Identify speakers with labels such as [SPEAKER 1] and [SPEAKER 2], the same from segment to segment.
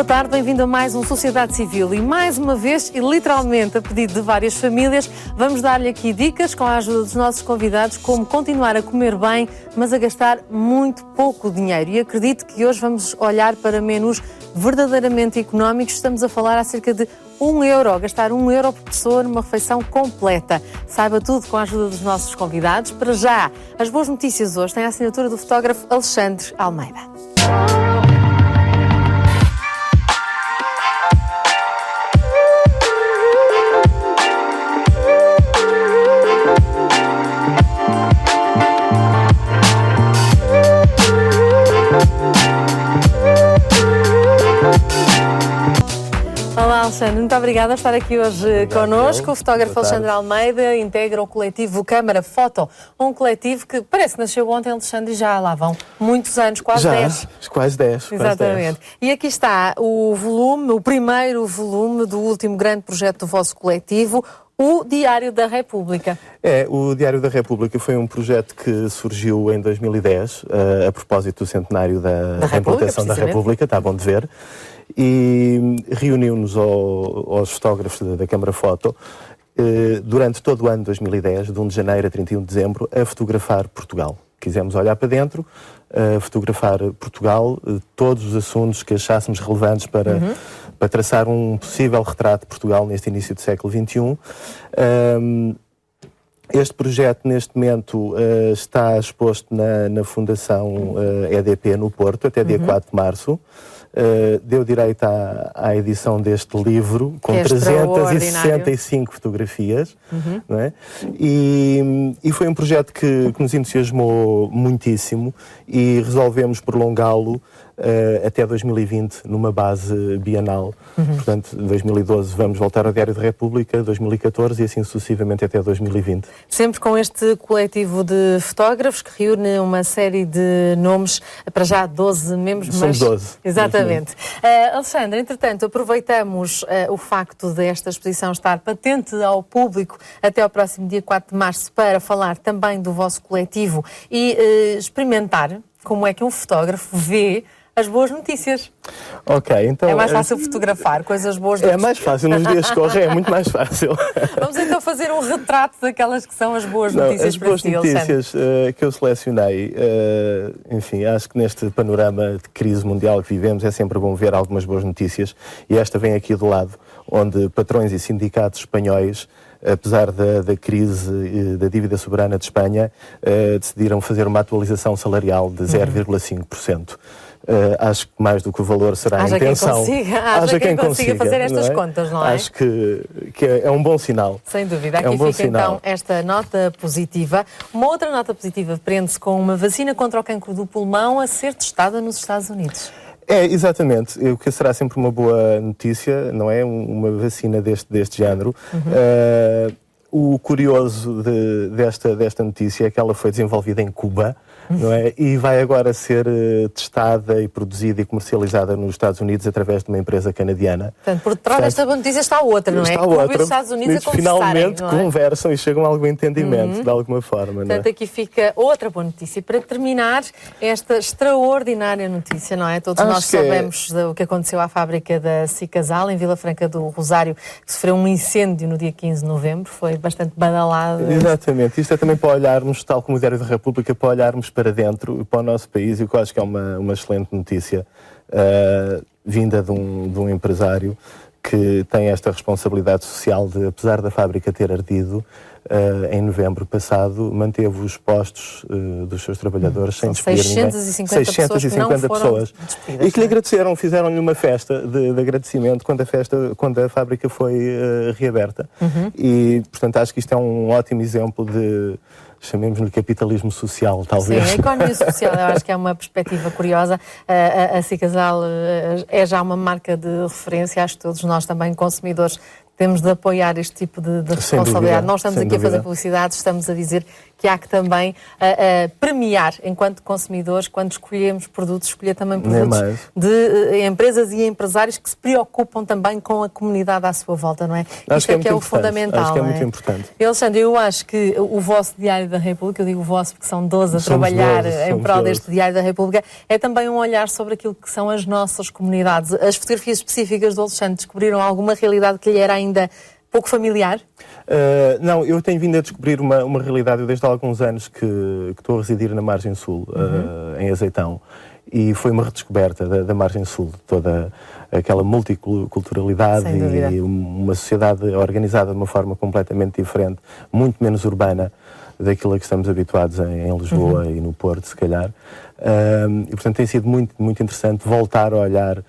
[SPEAKER 1] Boa tarde, bem-vindo a mais um Sociedade Civil e mais uma vez, e literalmente a pedido de várias famílias, vamos dar-lhe aqui dicas com a ajuda dos nossos convidados como continuar a comer bem, mas a gastar muito pouco dinheiro. E acredito que hoje vamos olhar para menus verdadeiramente económicos. Estamos a falar acerca de €1, gastar €1 por pessoa numa refeição completa. Saiba tudo com a ajuda dos nossos convidados. Para já, as boas notícias hoje têm a assinatura do fotógrafo Alexandre Almeida. Olá, Alexandre, muito obrigada por estar aqui hoje connosco. O fotógrafo Alexandre Almeida integra o coletivo Câmara Foto, um coletivo que parece que nasceu ontem, Alexandre, e já lá vão muitos anos, quase 10.
[SPEAKER 2] Quase 10.
[SPEAKER 1] Exatamente. E aqui está o volume, o primeiro volume do último grande projeto do vosso coletivo, o Diário da República.
[SPEAKER 2] O Diário da República foi um projeto que surgiu em 2010, a propósito do centenário da implantação da República, está bom de ver, e reuniu-nos aos fotógrafos da Câmara Foto durante todo o ano de 2010, de 1 de janeiro a 31 de dezembro, a fotografar Portugal. Quisemos olhar para dentro, fotografar Portugal, todos os assuntos que achássemos relevantes para traçar um possível retrato de Portugal neste início do século XXI. Este projeto, neste momento, está exposto na Fundação EDP no Porto, até dia 4 de março. Deu direito à edição deste livro, com 365 fotografias. Não é? E foi um projeto que nos entusiasmou muitíssimo e resolvemos prolongá-lo até 2020, numa base bienal. Portanto, 2012 vamos voltar ao Diário da República, 2014 e assim sucessivamente até 2020.
[SPEAKER 1] Sempre com este coletivo de fotógrafos que reúne uma série de nomes, para já 12 membros.
[SPEAKER 2] Somos 12.
[SPEAKER 1] Exatamente. Alexandre, entretanto, aproveitamos o facto desta exposição estar patente ao público até ao próximo dia 4 de março para falar também do vosso coletivo e experimentar como é que um fotógrafo vê as boas notícias.
[SPEAKER 2] Ok, então...
[SPEAKER 1] É mais fácil fotografar coisas boas.
[SPEAKER 2] É mais fácil, nos dias que correm é muito mais fácil.
[SPEAKER 1] Vamos então fazer um retrato daquelas que são as boas notícias para si,
[SPEAKER 2] Alexandre. As boas notícias que eu selecionei, enfim, acho que neste panorama de crise mundial que vivemos é sempre bom ver algumas boas notícias, e esta vem aqui do lado, onde patrões e sindicatos espanhóis, apesar da crise da dívida soberana de Espanha, decidiram fazer uma atualização salarial de 0,5%. Acho que mais do que o valor será a intenção.
[SPEAKER 1] Haja quem consiga fazer estas contas, não é?
[SPEAKER 2] Acho que é um bom sinal.
[SPEAKER 1] Sem dúvida. Aqui fica então esta nota positiva. Uma outra nota positiva prende-se com uma vacina contra o cancro do pulmão a ser testada nos Estados Unidos.
[SPEAKER 2] Exatamente. O que será sempre uma boa notícia, não é? Uma vacina deste género. O curioso desta notícia é que ela foi desenvolvida em Cuba, não é? E vai agora ser testada e produzida e comercializada nos Estados Unidos através de uma empresa canadiana.
[SPEAKER 1] Portanto, por trás desta boa notícia está outra, não é?
[SPEAKER 2] Está outra.
[SPEAKER 1] Cuba e os Estados Unidos a conversarem,
[SPEAKER 2] finalmente
[SPEAKER 1] não é?
[SPEAKER 2] conversam e chegam a algum entendimento, de alguma forma.
[SPEAKER 1] Portanto, aqui fica outra boa notícia. Para terminar esta extraordinária notícia, não é? Todos nós sabemos o que aconteceu à fábrica da Cicasal, em Vila Franca do Rosário, que sofreu um incêndio no dia 15 de novembro. Foi bastante badalado.
[SPEAKER 2] Exatamente. Isto é também para olharmos, tal como o Diário da República, para olharmos para dentro, para o nosso país, e o que eu acho que é uma excelente notícia, vinda de um empresário que tem esta responsabilidade social de, apesar da fábrica ter ardido, em novembro passado, manteve os postos dos seus trabalhadores sem despedir ninguém.
[SPEAKER 1] 650 pessoas.
[SPEAKER 2] E que lhe agradeceram, fizeram-lhe uma festa de agradecimento quando a fábrica foi reaberta. E, portanto, acho que isto é um ótimo exemplo de, chamemos-lhe capitalismo social, talvez.
[SPEAKER 1] Sim, a economia social, eu acho que é uma perspectiva curiosa. A Cicasal é já uma marca de referência, acho que todos nós também, consumidores, temos de apoiar este tipo de responsabilidade. Nós estamos aqui a fazer publicidade, estamos a dizer que há que também premiar, enquanto consumidores, quando escolhemos produtos, escolher também produtos de empresas e empresários que se preocupam também com a comunidade à sua volta, não é? Isto é que é o fundamental.
[SPEAKER 2] Acho que é muito importante.
[SPEAKER 1] Alexandre, eu acho que o vosso Diário da República, eu digo o vosso porque são 12 a trabalhar em prol deste Diário da República, é também um olhar sobre aquilo que são as nossas comunidades. As fotografias específicas do Alexandre descobriram alguma realidade que lhe era ainda pouco familiar?
[SPEAKER 2] Não, eu tenho vindo a descobrir uma realidade. Eu desde há alguns anos que estou a residir na Margem Sul, em Azeitão, e foi uma redescoberta da Margem Sul, toda aquela multiculturalidade e uma sociedade organizada de uma forma completamente diferente, muito menos urbana daquilo a que estamos habituados em Lisboa e no Porto, se calhar. E, portanto, tem sido muito, muito interessante voltar a olhar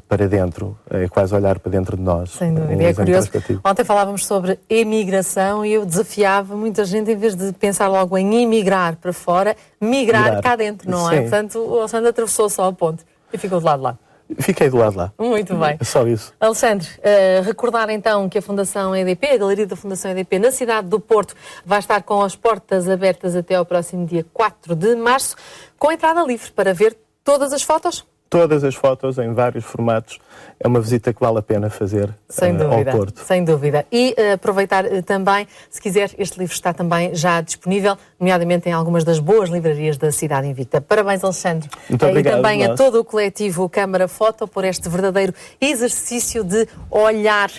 [SPEAKER 2] para dentro, é quase olhar para dentro de nós.
[SPEAKER 1] Sem dúvida, é curioso. Ontem falávamos sobre emigração e eu desafiava muita gente, em vez de pensar logo em emigrar para fora, migrar cá dentro, não é? Portanto, o Alexandre atravessou só a ponte e ficou do lado de lá.
[SPEAKER 2] Fiquei do lado de lá.
[SPEAKER 1] Muito bem.
[SPEAKER 2] É só isso.
[SPEAKER 1] Alexandre, recordar então que a Fundação EDP, a Galeria da Fundação EDP, na cidade do Porto, vai estar com as portas abertas até ao próximo dia 4 de março, com entrada livre para ver todas as fotos?
[SPEAKER 2] Todas as fotos em vários formatos. É uma visita que vale a pena fazer ao Porto.
[SPEAKER 1] Sem dúvida. E aproveitar também, se quiser, este livro está também já disponível, nomeadamente em algumas das boas livrarias da cidade invicta. Parabéns, Alexandre.
[SPEAKER 2] Muito obrigado.
[SPEAKER 1] E também a todo o coletivo Câmara Foto por este verdadeiro exercício de olhar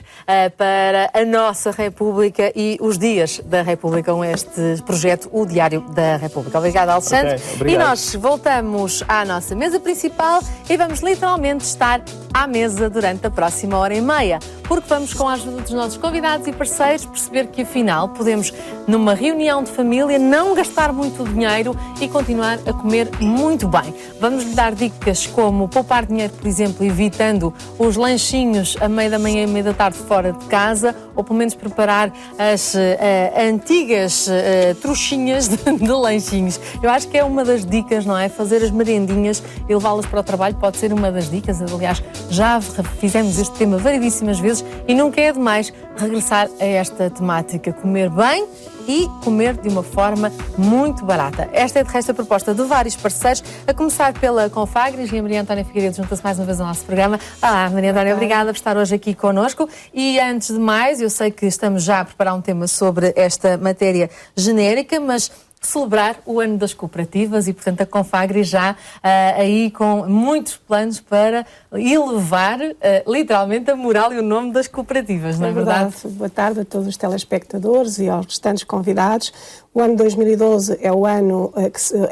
[SPEAKER 1] para a nossa República e os dias da República com este projeto, o Diário da República. Obrigada, Alexandre.
[SPEAKER 2] Obrigado.
[SPEAKER 1] E nós voltamos à nossa mesa principal e vamos literalmente estar à mesa durante a próxima hora e meia, porque vamos, com a ajuda dos nossos convidados e parceiros, perceber que afinal podemos, numa reunião de família, não gastar muito dinheiro e continuar a comer muito bem. Vamos lhe dar dicas como poupar dinheiro, por exemplo, evitando os lanchinhos a meio da manhã e meio da tarde fora de casa, ou pelo menos preparar as antigas trouxinhas de lanchinhos. Eu acho que é uma das dicas, não é? Fazer as merendinhas e levá-las para o trabalho pode ser uma das dicas. Aliás, já fizemos este tema variedíssimas vezes e nunca é demais regressar a esta temática. Comer bem e comer de uma forma muito barata. Esta é, de resto, a proposta de vários parceiros, a começar pela Confagres, e a Maria Antónia Figueiredo junta-se mais uma vez ao nosso programa. Olá, Maria Antónia, obrigada por estar hoje aqui connosco. E antes de mais, eu sei que estamos já a preparar um tema sobre esta matéria genérica, mas celebrar o ano das cooperativas e, portanto, a Confagre já aí com muitos planos para elevar literalmente a moral e o nome das cooperativas, não é verdade?
[SPEAKER 3] Boa tarde a todos os telespectadores e aos restantes convidados. O ano 2012 é o ano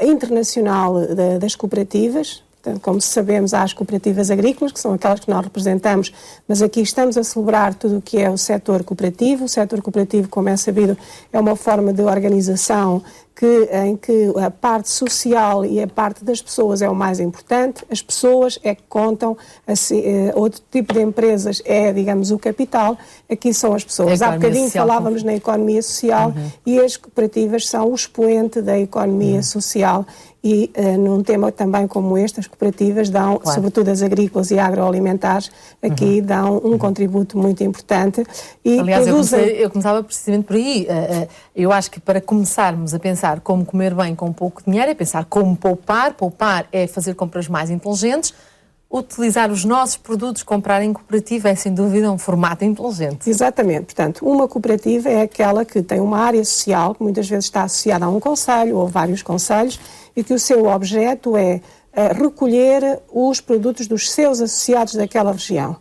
[SPEAKER 3] internacional das cooperativas. Como sabemos, há as cooperativas agrícolas, que são aquelas que nós representamos, mas aqui estamos a celebrar tudo o que é o setor cooperativo. O setor cooperativo, como é sabido, é uma forma de organização em que a parte social e a parte das pessoas é o mais importante. As pessoas é que contam, outro tipo de empresas é, digamos, o capital. Aqui são as pessoas. Há bocadinho falávamos na economia social e as cooperativas são o expoente da economia social. E num tema também como este, as cooperativas dão, sobretudo as agrícolas e agroalimentares, aqui dão um contributo muito importante. E
[SPEAKER 1] aliás, eu começava precisamente por aí. Eu acho que para começarmos a pensar como comer bem com pouco dinheiro, é pensar como poupar. Poupar é fazer compras mais inteligentes. Utilizar os nossos produtos, comprar em cooperativa é, sem dúvida, um formato inteligente.
[SPEAKER 3] Exatamente. Portanto, uma cooperativa é aquela que tem uma área social, que muitas vezes está associada a um concelho ou vários concelhos, e que o seu objeto é recolher os produtos dos seus associados daquela região.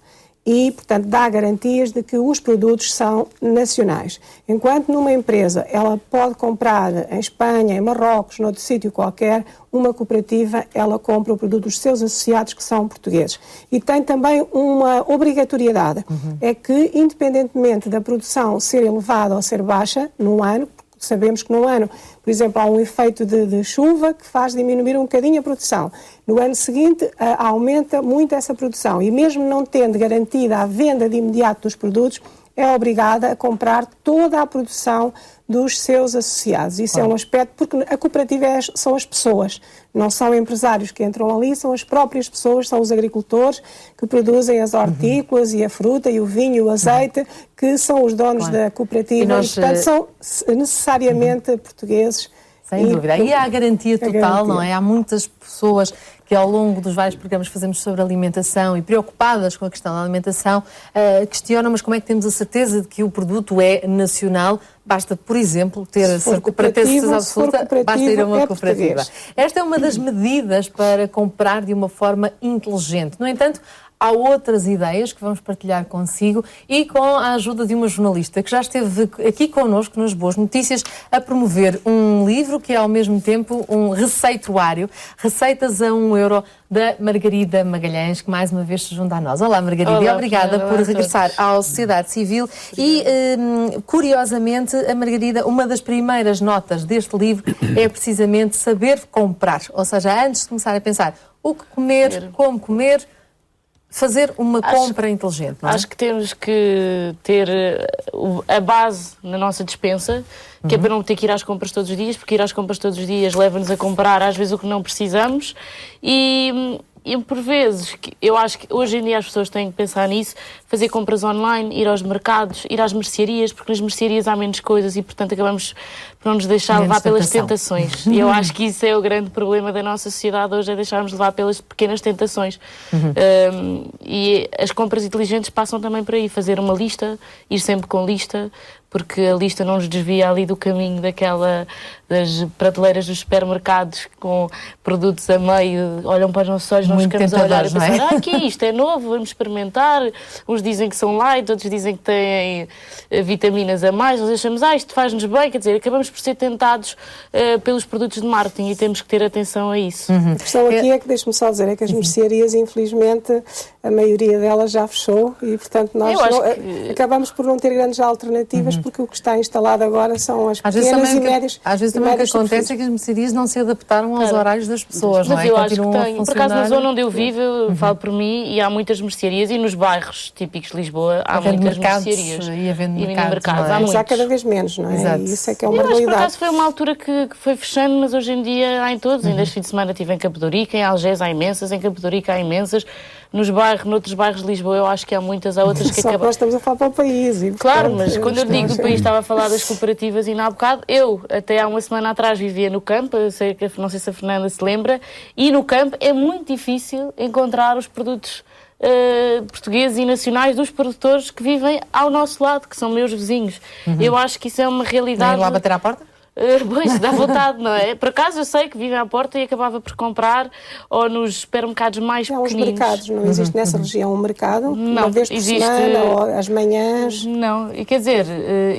[SPEAKER 3] E, portanto, dá garantias de que os produtos são nacionais. Enquanto numa empresa ela pode comprar em Espanha, em Marrocos, noutro sítio qualquer, uma cooperativa, ela compra o produto dos seus associados que são portugueses. E tem também uma obrigatoriedade, é que, independentemente da produção ser elevada ou ser baixa num ano, sabemos que num ano, por exemplo, há um efeito de chuva que faz diminuir um bocadinho a produção. No ano seguinte, aumenta muito essa produção. E mesmo não tendo garantida a venda de imediato dos produtos, é obrigada a comprar toda a produção dos seus associados. Isso é um aspecto, porque a cooperativa são as pessoas, não são empresários que entram ali, são as próprias pessoas, são os agricultores que produzem as hortícolas e a fruta e o vinho e o azeite, que são os donos da cooperativa e, portanto, são necessariamente portugueses.
[SPEAKER 1] Sem dúvida. E há a garantia total, não é? Há muitas pessoas que ao longo dos vários programas que fazemos sobre alimentação e preocupadas com a questão da alimentação, questionam, mas como é que temos a certeza de que o produto é nacional? Basta, por exemplo, ter para ter certeza absoluta, basta ir a uma cooperativa. Esta é uma das medidas para comprar de uma forma inteligente. No entanto, há outras ideias que vamos partilhar consigo e com a ajuda de uma jornalista que já esteve aqui connosco nas Boas Notícias a promover um livro que é ao mesmo tempo um receituário, Receitas a €1, da Margarida Magalhães, que mais uma vez se junta a nós. Olá, Margarida, e obrigada por regressar à sociedade civil. E, curiosamente, a Margarida, uma das primeiras notas deste livro é precisamente saber comprar. Ou seja, antes de começar a pensar o que comer, como comer, fazer uma compra inteligente, não é?
[SPEAKER 4] Acho que temos que ter a base na nossa despensa, que é para não ter que ir às compras todos os dias, porque ir às compras todos os dias leva-nos a comprar às vezes o que não precisamos e por vezes, eu acho que hoje em dia as pessoas têm que pensar nisso, fazer compras online, ir aos mercados, ir às mercearias, porque nas mercearias há menos coisas e, portanto, acabamos por não nos deixar levar pelas tentações. E eu acho que isso é o grande problema da nossa sociedade hoje, é deixarmos levar pelas pequenas tentações. E as compras inteligentes passam também por aí, fazer uma lista, ir sempre com lista, porque a lista não nos desvia ali do caminho das prateleiras dos supermercados com produtos a meio, olham para os nossos olhos, nós ficamos a olhar e pensar, que é isto? É novo, vamos experimentar. Uns dizem que são light, outros dizem que têm vitaminas a mais, nós achamos, isto faz-nos bem, quer dizer, acabamos por ser tentados pelos produtos de marketing e temos que ter atenção a isso.
[SPEAKER 3] A questão aqui é que, deixe-me só dizer, é que as mercearias, infelizmente, a maioria delas já fechou e, portanto, nós acabamos por não ter grandes alternativas porque o que está instalado agora são as pequenas e médias.
[SPEAKER 1] Às vezes também o que acontece é que as mercearias não se adaptaram aos horários das pessoas, não é?
[SPEAKER 4] Mas eu acho que tem. Por acaso, na zona onde eu vivo, eu falo por mim, e há muitas mercearias, e nos bairros típicos de Lisboa há muitas mercearias.
[SPEAKER 1] E havendo mercados.
[SPEAKER 3] Mas há cada vez menos, não é?
[SPEAKER 1] Exato.
[SPEAKER 3] E isso é que é uma realidade.
[SPEAKER 4] Por acaso foi uma altura que foi fechando, mas hoje em dia há em todos. Ainda este fim de semana estive em Campo de Ourique, em Algés há imensas, em Campo de Ourique há imensas. Noutros bairros de Lisboa eu acho que há muitas, há outras que acabam.
[SPEAKER 3] Nós estamos a falar para o país. E,
[SPEAKER 4] claro, mas quando eu digo do país, estava a falar das cooperativas e ainda há bocado, eu até há uma semana atrás vivia no campo, não sei se a Fernanda se lembra, e no campo é muito difícil encontrar os produtos portugueses e nacionais dos produtores que vivem ao nosso lado, que são meus vizinhos. Eu acho que isso é uma realidade.
[SPEAKER 1] Nem lá bater à porta?
[SPEAKER 4] Pois, dá vontade, não é? Por acaso eu sei que vivem à porta e acabava por comprar ou nos supermercados mais pequeninos.
[SPEAKER 3] Os mercados, não existe nessa região um mercado? Não, uma vez por semana ou às manhãs?
[SPEAKER 4] Não, e quer dizer,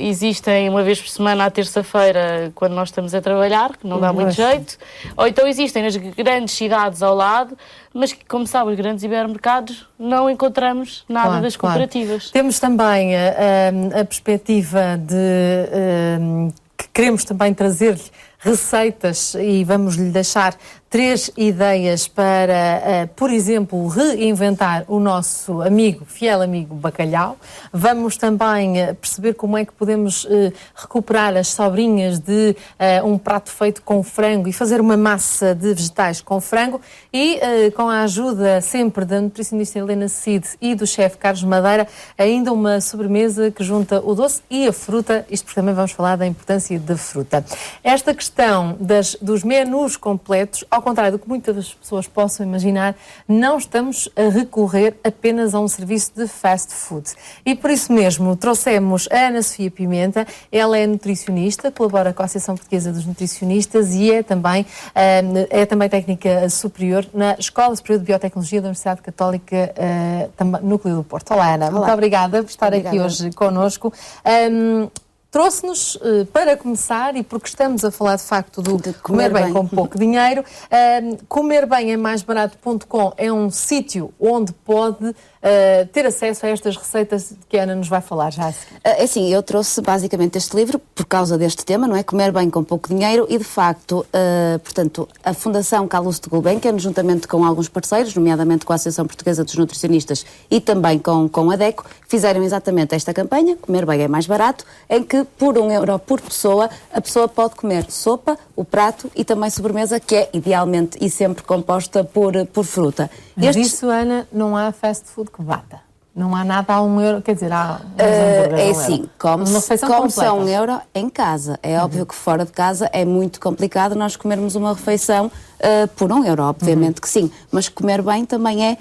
[SPEAKER 4] existem uma vez por semana à terça-feira quando nós estamos a trabalhar, que não dá muito jeito, ou então existem nas grandes cidades ao lado, mas como sabe, os grandes hipermercados não encontramos nada das cooperativas.
[SPEAKER 1] Temos também a perspectiva de que queremos também trazer-lhe receitas e vamos-lhe deixar 3 ideias para, por exemplo, reinventar o nosso fiel amigo bacalhau. Vamos também perceber como é que podemos recuperar as sobrinhas de um prato feito com frango e fazer uma massa de vegetais com frango e, com a ajuda sempre da nutricionista Helena Cid e do chefe Carlos Madeira, ainda uma sobremesa que junta o doce e a fruta, isto porque também vamos falar da importância da fruta. Esta questão dos menus completos, ao contrário do que muitas pessoas possam imaginar, não estamos a recorrer apenas a um serviço de fast food. E por isso mesmo trouxemos a Ana Sofia Pimenta. Ela é nutricionista, colabora com a Associação Portuguesa dos Nutricionistas e é também técnica superior na Escola Superior de Biotecnologia da Universidade Católica Núcleo do Porto. Olá, Ana. Olá. Muito obrigada por estar aqui hoje connosco. trouxe-nos, para começar, e porque estamos a falar de facto de comer bem com pouco dinheiro, comerbememaisbarato.com é um sítio onde pode ter acesso a estas receitas que a Ana nos vai falar já a seguir.
[SPEAKER 5] É assim, eu trouxe basicamente este livro por causa deste tema, não é? Comer bem com pouco dinheiro e, de facto, portanto, a Fundação Carlos de Gulbenkian, juntamente com alguns parceiros, nomeadamente com a Associação Portuguesa dos Nutricionistas e também com a DECO, fizeram exatamente esta campanha, Comer Bem é Mais Barato, em que por €1 por pessoa, a pessoa pode comer sopa, o prato e também sobremesa, que é idealmente e sempre composta por fruta.
[SPEAKER 1] Mas isso, Ana, não há fast food que bata. Não há nada a €1, quer dizer, há é
[SPEAKER 5] assim, come-se a €1 em casa. É óbvio que fora de casa é muito complicado nós comermos uma refeição por €1, obviamente que sim. Mas comer bem também é,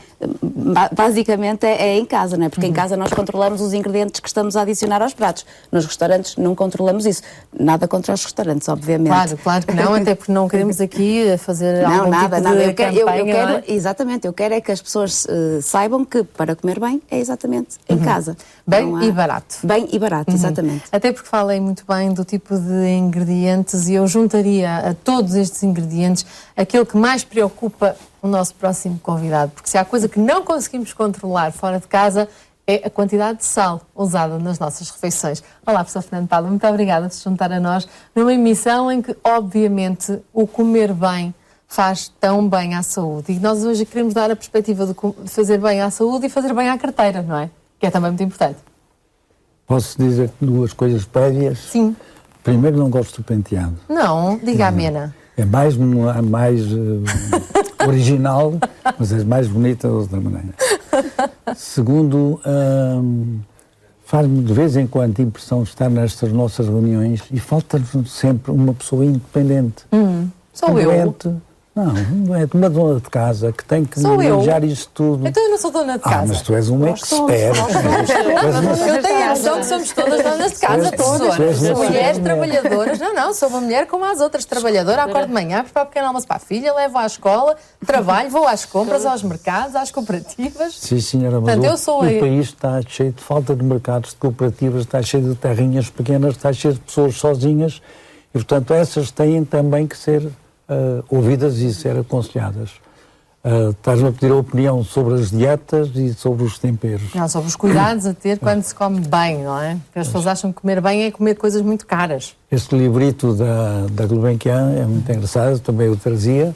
[SPEAKER 5] basicamente, é em casa, não é? Porque em casa nós controlamos os ingredientes que estamos a adicionar aos pratos. Nos restaurantes não controlamos isso. Nada contra os restaurantes, obviamente.
[SPEAKER 1] Claro que não, até porque não queremos aqui fazer algum tipo de campanha.
[SPEAKER 5] Exatamente, eu quero é que as pessoas saibam que para comer bem é exatamente em casa.
[SPEAKER 1] Bem e barato.
[SPEAKER 5] Bem e barato, exatamente.
[SPEAKER 1] Até porque falei muito bem do tipo de ingredientes e eu juntaria a todos estes ingredientes aquilo que mais preocupa o nosso próximo convidado. Porque se há coisa que não conseguimos controlar fora de casa é a quantidade de sal usada nas nossas refeições. Olá, professor Fernando Pádua, muito obrigada por se juntar a nós numa emissão em que, obviamente, o comer bem faz tão bem à saúde. E nós hoje queremos dar a perspectiva de fazer bem à saúde e fazer bem à carteira, não é? Que é também muito importante.
[SPEAKER 6] Posso dizer duas coisas prévias?
[SPEAKER 1] Sim.
[SPEAKER 6] Primeiro, não gosto do penteado.
[SPEAKER 1] Não, diga a Mena.
[SPEAKER 6] É mais original, mas é mais bonita de outra maneira. Segundo, faz-me de vez em quando a impressão de estar nestas nossas reuniões e falta-nos sempre uma pessoa independente.
[SPEAKER 1] Sou eu.
[SPEAKER 6] Não é uma dona de casa que tem que manejar isto tudo.
[SPEAKER 1] Então eu não sou dona de casa.
[SPEAKER 6] Mas tu és uma expert.
[SPEAKER 1] Eu tenho a noção que somos todas donas de casa, professoras. Mulheres trabalhadoras. Não, sou uma mulher como as outras trabalhadoras. Acordo de manhã, preparo o pequeno almoço para a filha, levo à escola, trabalho, vou às compras, aos mercados, às cooperativas.
[SPEAKER 6] Sim, senhora, mas o país está cheio de falta de mercados, de cooperativas, está cheio de terrinhas pequenas, está cheio de pessoas sozinhas e, portanto, essas têm também que ser ouvidas e ser aconselhadas. Estás-me a pedir a opinião sobre as dietas e sobre os temperos.
[SPEAKER 1] Não, sobre os cuidados a ter quando se come bem, não é? Porque as pessoas acham que comer bem é comer coisas muito caras.
[SPEAKER 6] Este livrito da Gulbenkian é muito engraçado, também o trazia,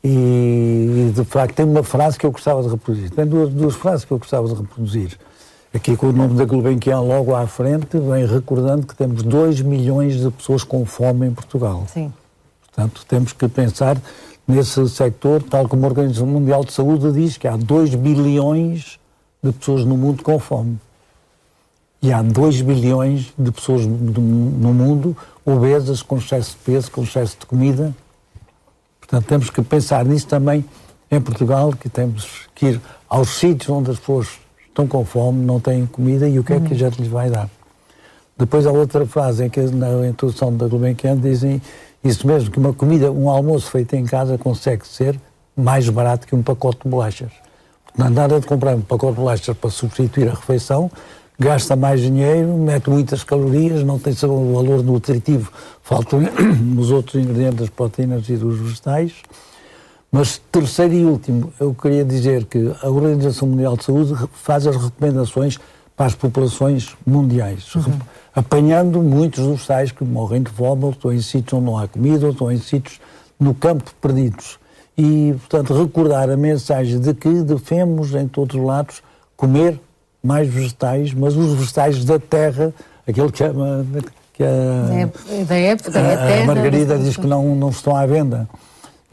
[SPEAKER 6] e de facto tem uma frase que eu gostava de reproduzir. Tem duas frases que eu gostava de reproduzir. Aqui com o nome da Gulbenkian logo à frente, vem recordando que temos 2 milhões de pessoas com fome em Portugal.
[SPEAKER 1] Sim.
[SPEAKER 6] Portanto, temos que pensar nesse sector, tal como a Organização Mundial de Saúde diz, que há 2 bilhões de pessoas no mundo com fome. E há 2 bilhões de pessoas no mundo obesas, com excesso de peso, com excesso de comida. Portanto, temos que pensar nisso também em Portugal, que temos que ir aos sítios onde as pessoas estão com fome, não têm comida, e o que é que a gente lhes vai dar. Depois há outra frase em que na introdução da Gulbenkian dizem isso mesmo, que uma comida, um almoço feito em casa consegue ser mais barato que um pacote de bolachas. Não há nada de comprar um pacote de bolachas para substituir a refeição, gasta mais dinheiro, mete muitas calorias, não tem o valor nutritivo, faltam os outros ingredientes das proteínas e dos vegetais. Mas terceiro e último, eu queria dizer que a Organização Mundial de Saúde faz as recomendações para as populações mundiais, apanhando muitos dos tais que morrem de fome, ou estão em sítios onde não há comida, ou estão em sítios no campo perdidos. E, portanto, recordar a mensagem de que devemos, em todos os lados, comer mais vegetais, mas os vegetais da terra, aquele que a Margarida diz que não estão à venda.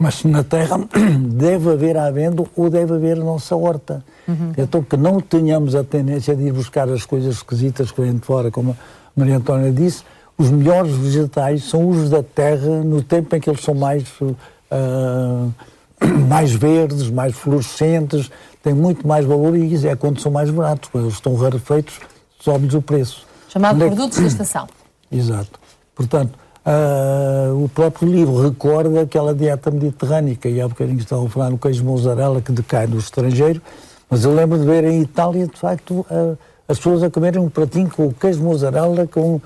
[SPEAKER 6] Mas na terra deve haver à venda ou deve haver a nossa horta. Então que não tenhamos a tendência de ir buscar as coisas esquisitas que vêm de fora, como a Maria Antónia disse. Os melhores vegetais são os da terra no tempo em que eles são mais verdes, mais fluorescentes, têm muito mais valor, e é quando são mais baratos. Quando eles estão rarefeitos, sobe-lhes o preço.
[SPEAKER 1] Chamado produtos da estação.
[SPEAKER 6] Exato. Portanto, o próprio livro recorda aquela dieta mediterrânica, e há bocadinho estavam a falar no queijo mozzarella que decai no estrangeiro, mas eu lembro de ver em Itália, de facto, as pessoas a comerem um pratinho com o queijo mozzarella, com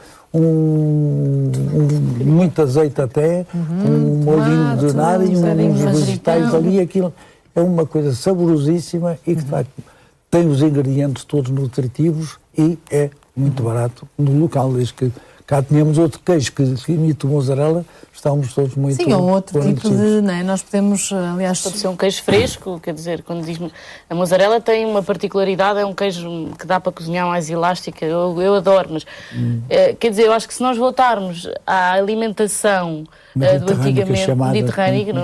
[SPEAKER 6] muito azeite até, um molhinho de nada e uns vegetais ali, aquilo é uma coisa saborosíssima e que de facto tem os ingredientes todos nutritivos e é muito barato no local, desde que cá tínhamos outro queijo que imita o mozzarella, estávamos todos muito...
[SPEAKER 1] Sim, ou outro tipo de... Não é? Nós podemos, aliás...
[SPEAKER 4] Pode ser um queijo fresco, quer dizer, quando diz a mozzarella tem uma particularidade, é um queijo que dá para cozinhar mais elástica, eu adoro, mas quer dizer, eu acho que se nós voltarmos à alimentação do antigamente mediterrâneo,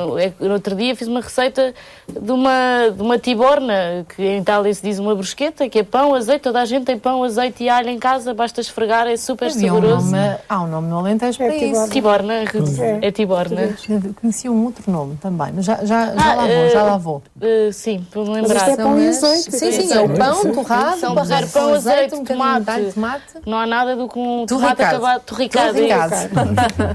[SPEAKER 4] no outro dia fiz uma receita de uma tiborna, que em Itália se diz uma brusqueta, que é pão, azeite, toda a gente tem pão, azeite e alho em casa, basta esfregar, é super saboroso.
[SPEAKER 1] Há um nome no Alentejo para isso.
[SPEAKER 4] Tiborna, é tiborna.
[SPEAKER 1] Conhecia um outro nome também, mas já lá vou.
[SPEAKER 4] Sim, para me lembrar.
[SPEAKER 3] Mas isto é pão e azeite.
[SPEAKER 1] Sim, é o pão torrado,
[SPEAKER 4] pão, azeite,
[SPEAKER 1] um
[SPEAKER 4] tomate. Não há nada do que um tomate acabado, torricado.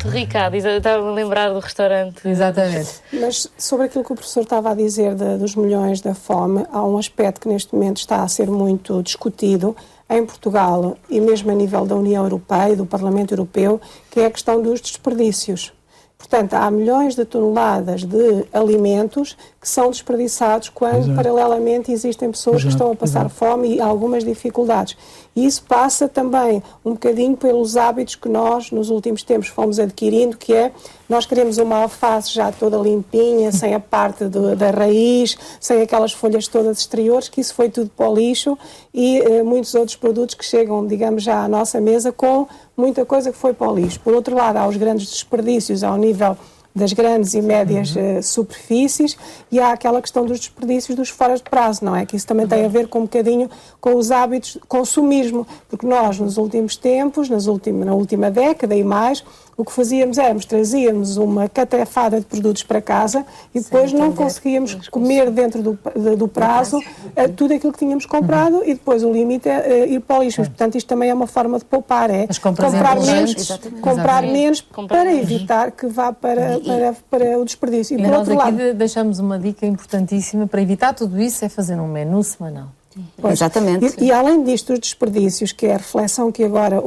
[SPEAKER 4] Torricado, estava a lembrar do restaurante.
[SPEAKER 1] Exatamente.
[SPEAKER 3] Mas sobre aquilo que o professor estava a dizer dos milhões da fome, há um aspecto que neste momento está a ser muito discutido em Portugal e mesmo a nível da União Europeia e do Parlamento Europeu, que é a questão dos desperdícios. Portanto, há milhões de toneladas de alimentos que são desperdiçados quando, paralelamente, existem pessoas que estão a passar fome e algumas dificuldades. E isso passa também um bocadinho pelos hábitos que nós, nos últimos tempos, fomos adquirindo, que é, nós queremos uma alface já toda limpinha, sem a parte da raiz, sem aquelas folhas todas exteriores, que isso foi tudo para o lixo, e muitos outros produtos que chegam, digamos, já à nossa mesa com muita coisa que foi para o lixo. Por outro lado, há os grandes desperdícios ao nível das grandes e médias superfícies, e há aquela questão dos desperdícios dos fora de prazo, não é? Que isso também tem a ver com um bocadinho com os hábitos de consumismo, porque nós, nos últimos tempos, na última década e mais, o que fazíamos trazíamos uma catrefada de produtos para casa e depois não conseguíamos comer dentro do prazo tudo aquilo que tínhamos comprado e depois o limite é ir para o lixo. Portanto, isto também é uma forma de poupar, comprar menos para evitar que vá para o desperdício.
[SPEAKER 1] E por outro lado, deixamos uma dica importantíssima para evitar tudo isso, é fazer um menu semanal.
[SPEAKER 5] Pois, exatamente.
[SPEAKER 3] E além disto, os desperdícios, que é a reflexão que agora,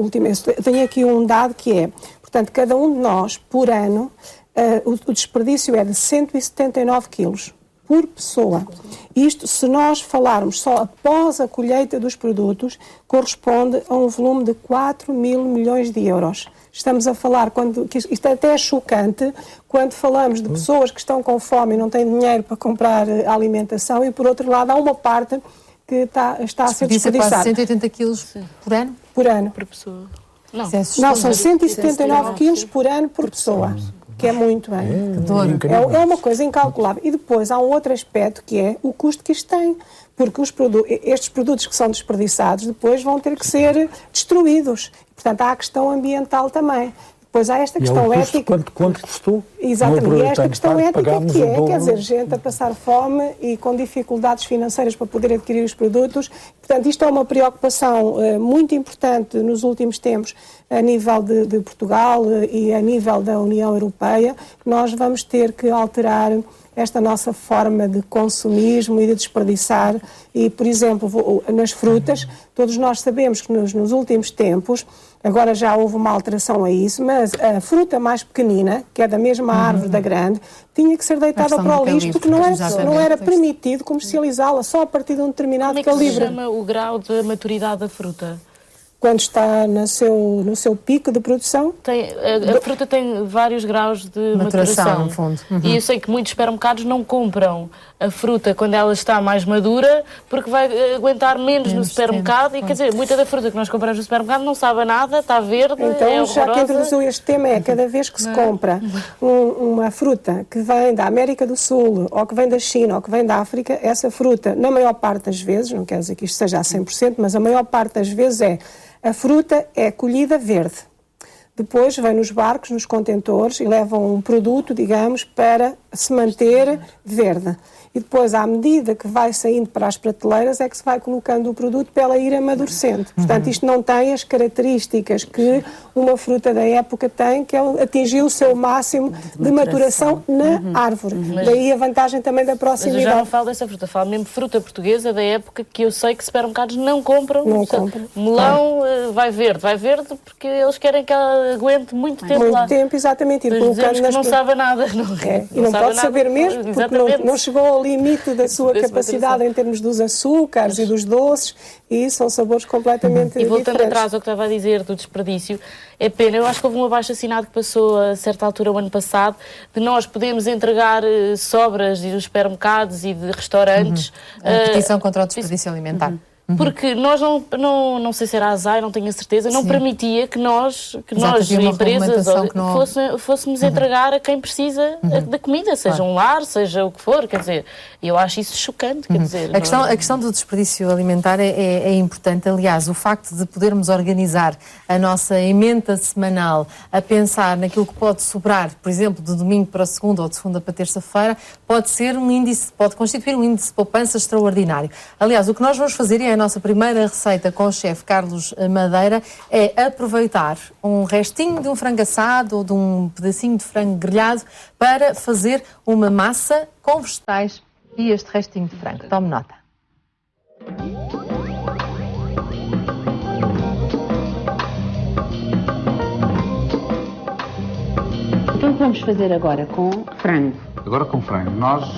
[SPEAKER 3] tenho aqui um dado que é, portanto, cada um de nós, por ano, o desperdício é de 179 quilos por pessoa. Isto, se nós falarmos só após a colheita dos produtos, corresponde a um volume de 4 mil milhões de euros. Estamos a falar, isto até é chocante, quando falamos de pessoas que estão com fome e não têm dinheiro para comprar alimentação e, por outro lado, há uma parte que está a ser desperdiçada.
[SPEAKER 1] Quase 180 quilos por ano?
[SPEAKER 3] Por ano.
[SPEAKER 4] Por pessoa.
[SPEAKER 3] Não, são 179 quilos por ano por pessoa, que é muito bem. É uma coisa incalculável. E depois há um outro aspecto que é o custo que isto tem. Porque estes produtos que são desperdiçados depois vão ter que ser destruídos. Portanto, há a questão ambiental também. Depois há esta questão ética.
[SPEAKER 6] Quanto custou?
[SPEAKER 3] Exatamente. E esta questão ética que é, quer dizer, gente a passar fome e com dificuldades financeiras para poder adquirir os produtos. Portanto, isto é uma preocupação muito importante nos últimos tempos a nível de Portugal e a nível da União Europeia. Nós vamos ter que alterar esta nossa forma de consumismo e de desperdiçar. E, por exemplo, nas frutas, todos nós sabemos que nos últimos tempos, agora já houve uma alteração a isso, mas a fruta mais pequenina, que é da mesma árvore da grande, tinha que ser deitada para o lixo porque não era permitido comercializá-la só a partir de um determinado calibre.
[SPEAKER 4] Como é que se chama o grau de maturidade da fruta?
[SPEAKER 3] Quando está no seu pico de produção?
[SPEAKER 4] A fruta tem vários graus de maturação.
[SPEAKER 1] No fundo.
[SPEAKER 4] E eu sei que muitos supermercados não compram a fruta quando ela está mais madura porque vai aguentar menos no supermercado tempo. E quer dizer, muita da fruta que nós compramos no supermercado não sabe a nada, está verde,
[SPEAKER 3] então, já que introduziu este tema, cada vez que se compra uma fruta que vem da América do Sul, ou que vem da China, ou que vem da África, essa fruta, na maior parte das vezes, não quer dizer que isto seja a 100%, mas a maior parte das vezes a fruta é colhida verde. Depois vem nos barcos, nos contentores e levam um produto, digamos, para se manter verde. E depois, à medida que vai saindo para as prateleiras, é que se vai colocando o produto para ela ir amadurecendo. Portanto, isto não tem as características que uma fruta da época tem, que é atingir o seu máximo de maturação na árvore. Daí a vantagem também da proximidade.
[SPEAKER 4] Mas eu já não falo dessa fruta, falo mesmo fruta portuguesa da época que eu sei que supermercados não compram. Melão vai verde porque eles querem que ela aguente muito tempo lá.
[SPEAKER 3] Muito tempo, exatamente.
[SPEAKER 4] Mas dizemos que não sabe nada.
[SPEAKER 3] E não pode saber mesmo, porque não chegou ao limite da sua capacidade em termos dos açúcares e dos doces, e são sabores completamente diferentes.
[SPEAKER 4] E voltando atrás ao que estava a dizer do desperdício, é pena, eu acho que houve um abaixo-assinado que passou a certa altura o ano passado, de nós podemos entregar sobras dos supermercados e de restaurantes.
[SPEAKER 1] A petição contra o desperdício alimentar.
[SPEAKER 4] Porque nós não sei se era a ASAI, não tenho a certeza, não permitia que nós empresas, fôssemos entregar a quem precisa da comida, seja um lar, seja o que for, quer dizer, eu acho isso chocante, quer dizer...
[SPEAKER 1] A questão do desperdício alimentar é importante, aliás, o facto de podermos organizar a nossa emenda semanal a pensar naquilo que pode sobrar, por exemplo, de domingo para segunda ou de segunda para terça-feira, pode constituir um índice de poupança extraordinário. Aliás, o que nós vamos fazer, e a nossa primeira receita com o chefe Carlos Madeira, é aproveitar um restinho de um frango assado ou de um pedacinho de frango grelhado para fazer uma massa com vegetais e este restinho de frango. Tome nota.
[SPEAKER 7] Então vamos fazer agora com frango.
[SPEAKER 8] Agora com frango. Nós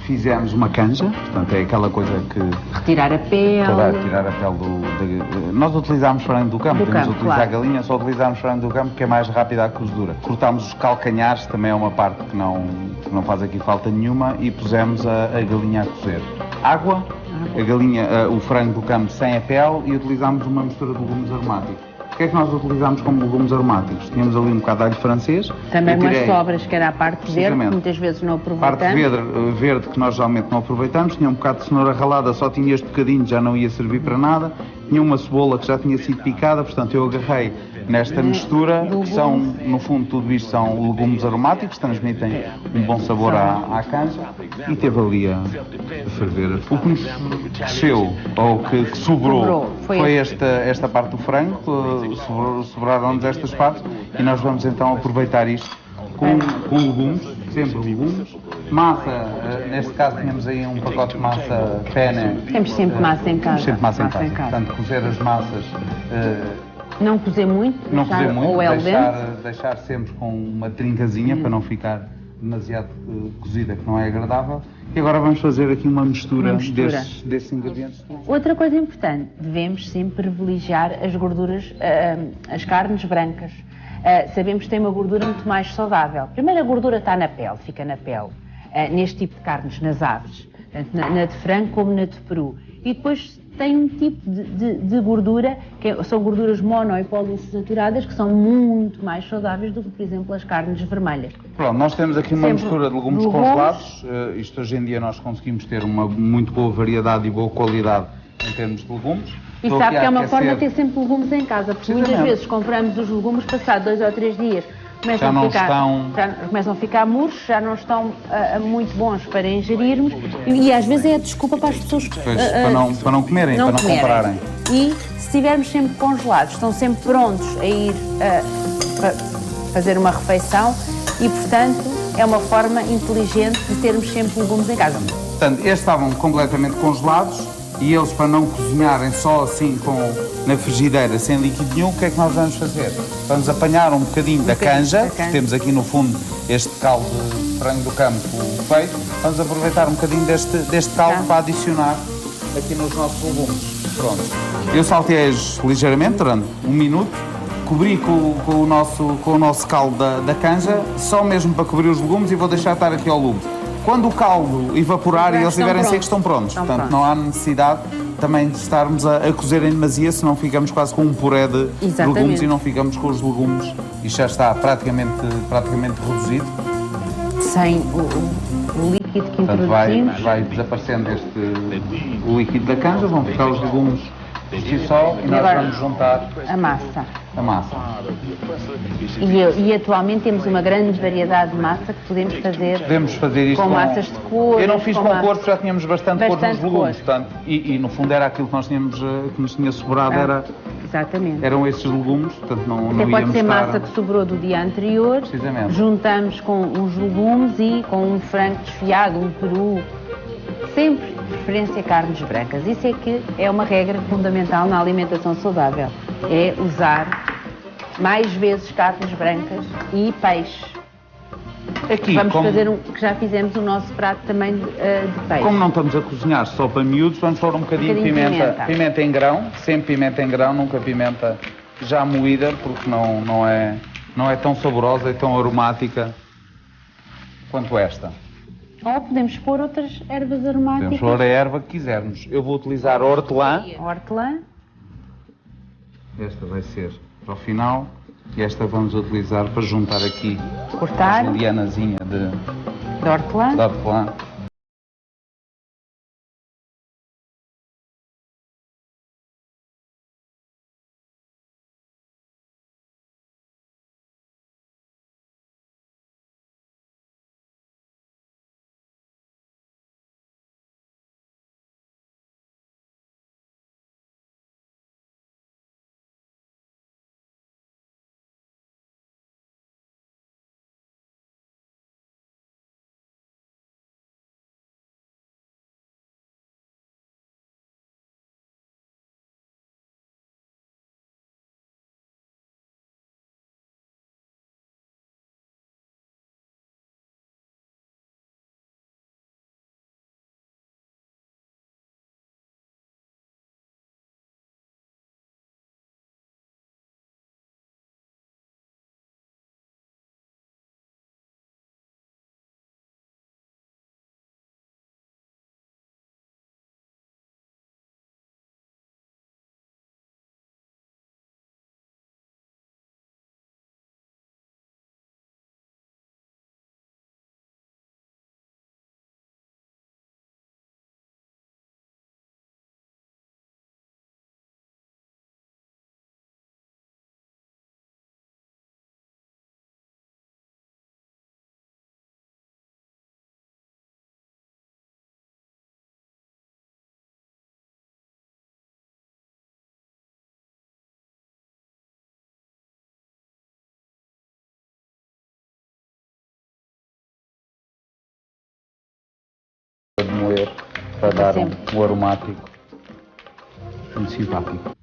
[SPEAKER 8] fizemos uma canja, portanto é aquela coisa que...
[SPEAKER 7] Retirar a pele.
[SPEAKER 8] Tirar a pele Nós utilizámos frango do campo, podemos utilizar galinha, só utilizámos frango do campo que é mais rápida a cozedura. Cortámos os calcanhares, também é uma parte que não faz aqui falta nenhuma, e pusemos a galinha a cozer. Água, a galinha, o frango do campo sem a pele, e utilizámos uma mistura de legumes aromáticos. O que é que nós utilizámos como legumes aromáticos? Tínhamos ali um bocado de alho francês.
[SPEAKER 7] Também umas sobras, que era a parte verde, que muitas vezes não aproveitamos.
[SPEAKER 8] Parte verde que nós geralmente não aproveitamos. Tinha um bocado de cenoura ralada, só tinha este bocadinho, já não ia servir para nada. Tinha uma cebola que já tinha sido picada, portanto eu agarrei nesta mistura, que são, no fundo, tudo isto são legumes aromáticos, transmitem um bom sabor à canja, e teve ali a ferver. O que nos desceu, ou que sobrou, foi esta parte do frango, sobraram-nos estas partes, e nós vamos então aproveitar isto com legumes, sempre legumes. Massa, neste caso tínhamos aí um pacote de massa pena.
[SPEAKER 7] Temos sempre massa em casa.
[SPEAKER 8] Sempre massa em casa. Portanto, cozer as massas...
[SPEAKER 7] Não cozer muito,
[SPEAKER 8] deixar sempre com uma trincazinha para não ficar demasiado cozida, que não é agradável. E agora vamos fazer aqui uma mistura. Desses ingredientes.
[SPEAKER 7] Outra coisa importante, devemos sempre privilegiar as gorduras, as carnes brancas. Sabemos que tem uma gordura muito mais saudável. Primeiro, a gordura está na pele, fica na pele, neste tipo de carnes, nas aves, tanto na de frango como na de peru. E depois tem um tipo de gordura, são gorduras mono e poliinsaturadas, que são muito mais saudáveis do que, por exemplo, as carnes vermelhas.
[SPEAKER 8] Pronto, nós temos aqui uma mistura de legumes congelados. Isto hoje em dia nós conseguimos ter uma muito boa variedade e boa qualidade em termos de legumes.
[SPEAKER 7] E sabe que é uma forma de ter sempre legumes em casa, porque muitas vezes compramos os legumes, passado 2 ou 3 dias, começam a ficar murchos, já não estão muito bons para ingerirmos, e às vezes é a desculpa para as pessoas
[SPEAKER 8] para não comerem, para não comprarem.
[SPEAKER 7] E se estivermos sempre congelados, estão sempre prontos a ir para fazer uma refeição, e portanto é uma forma inteligente de termos sempre legumes em casa.
[SPEAKER 8] Portanto, estes estavam completamente congelados, e eles, para não cozinharem só assim na frigideira, sem líquido nenhum, o que é que nós vamos fazer? Vamos apanhar um bocadinho da canja, que temos aqui no fundo este caldo de frango do campo feito, vamos aproveitar um bocadinho deste caldo para adicionar aqui nos nossos legumes. Pronto. Eu salteei-os ligeiramente, durante 1 minuto, cobri com o nosso caldo da canja, só mesmo para cobrir os legumes, e vou deixar estar aqui ao lume. Quando o caldo evaporar e eles estiverem secos, estão prontos. Portanto, não há necessidade também de estarmos a cozer em demasia, senão ficamos quase com um puré de legumes e não ficamos com os legumes. Isto já está praticamente reduzido.
[SPEAKER 7] Sem o líquido que introduzimos.
[SPEAKER 8] Vai desaparecendo o líquido da canja, vão ficar os legumes Isto só, e nós
[SPEAKER 7] agora,
[SPEAKER 8] vamos juntar
[SPEAKER 7] a massa.
[SPEAKER 8] a massa.
[SPEAKER 7] E atualmente temos uma grande variedade de massa que podemos fazer,
[SPEAKER 8] Isto
[SPEAKER 7] com massas de cor.
[SPEAKER 8] Eu não fiz com cor, porque já tínhamos bastante cor nos legumes.
[SPEAKER 7] Cor.
[SPEAKER 8] Portanto, e no fundo era aquilo que nós tínhamos, que nos tinha sobrado,
[SPEAKER 7] Exatamente.
[SPEAKER 8] eram esses legumes, portanto não
[SPEAKER 7] Até
[SPEAKER 8] íamos
[SPEAKER 7] pode ser
[SPEAKER 8] estar...
[SPEAKER 7] massa que sobrou do dia anterior,
[SPEAKER 8] Precisamente.
[SPEAKER 7] juntamos com uns legumes e com um frango desfiado, um peru, sempre de preferência carnes brancas. Isso é que é uma regra fundamental na alimentação saudável, é usar mais vezes carnes brancas e peixe.
[SPEAKER 8] Aqui,
[SPEAKER 7] Vamos fazer que já fizemos o nosso prato também de peixe.
[SPEAKER 8] Como não estamos a cozinhar só para miúdos, vamos pôr um bocadinho de pimenta. Pimenta em grão, sempre pimenta em grão, nunca pimenta já moída, porque não é tão saborosa e tão aromática quanto esta.
[SPEAKER 7] Ou podemos pôr outras ervas aromáticas.
[SPEAKER 8] Podemos pôr a erva que quisermos. Eu vou utilizar hortelã.
[SPEAKER 7] Hortelã.
[SPEAKER 8] Esta vai ser para o final. E esta vamos utilizar para juntar aqui
[SPEAKER 7] Cortar.
[SPEAKER 8] a julianazinha de
[SPEAKER 7] hortelã.
[SPEAKER 8] de moer para dar um aromático muito simpático.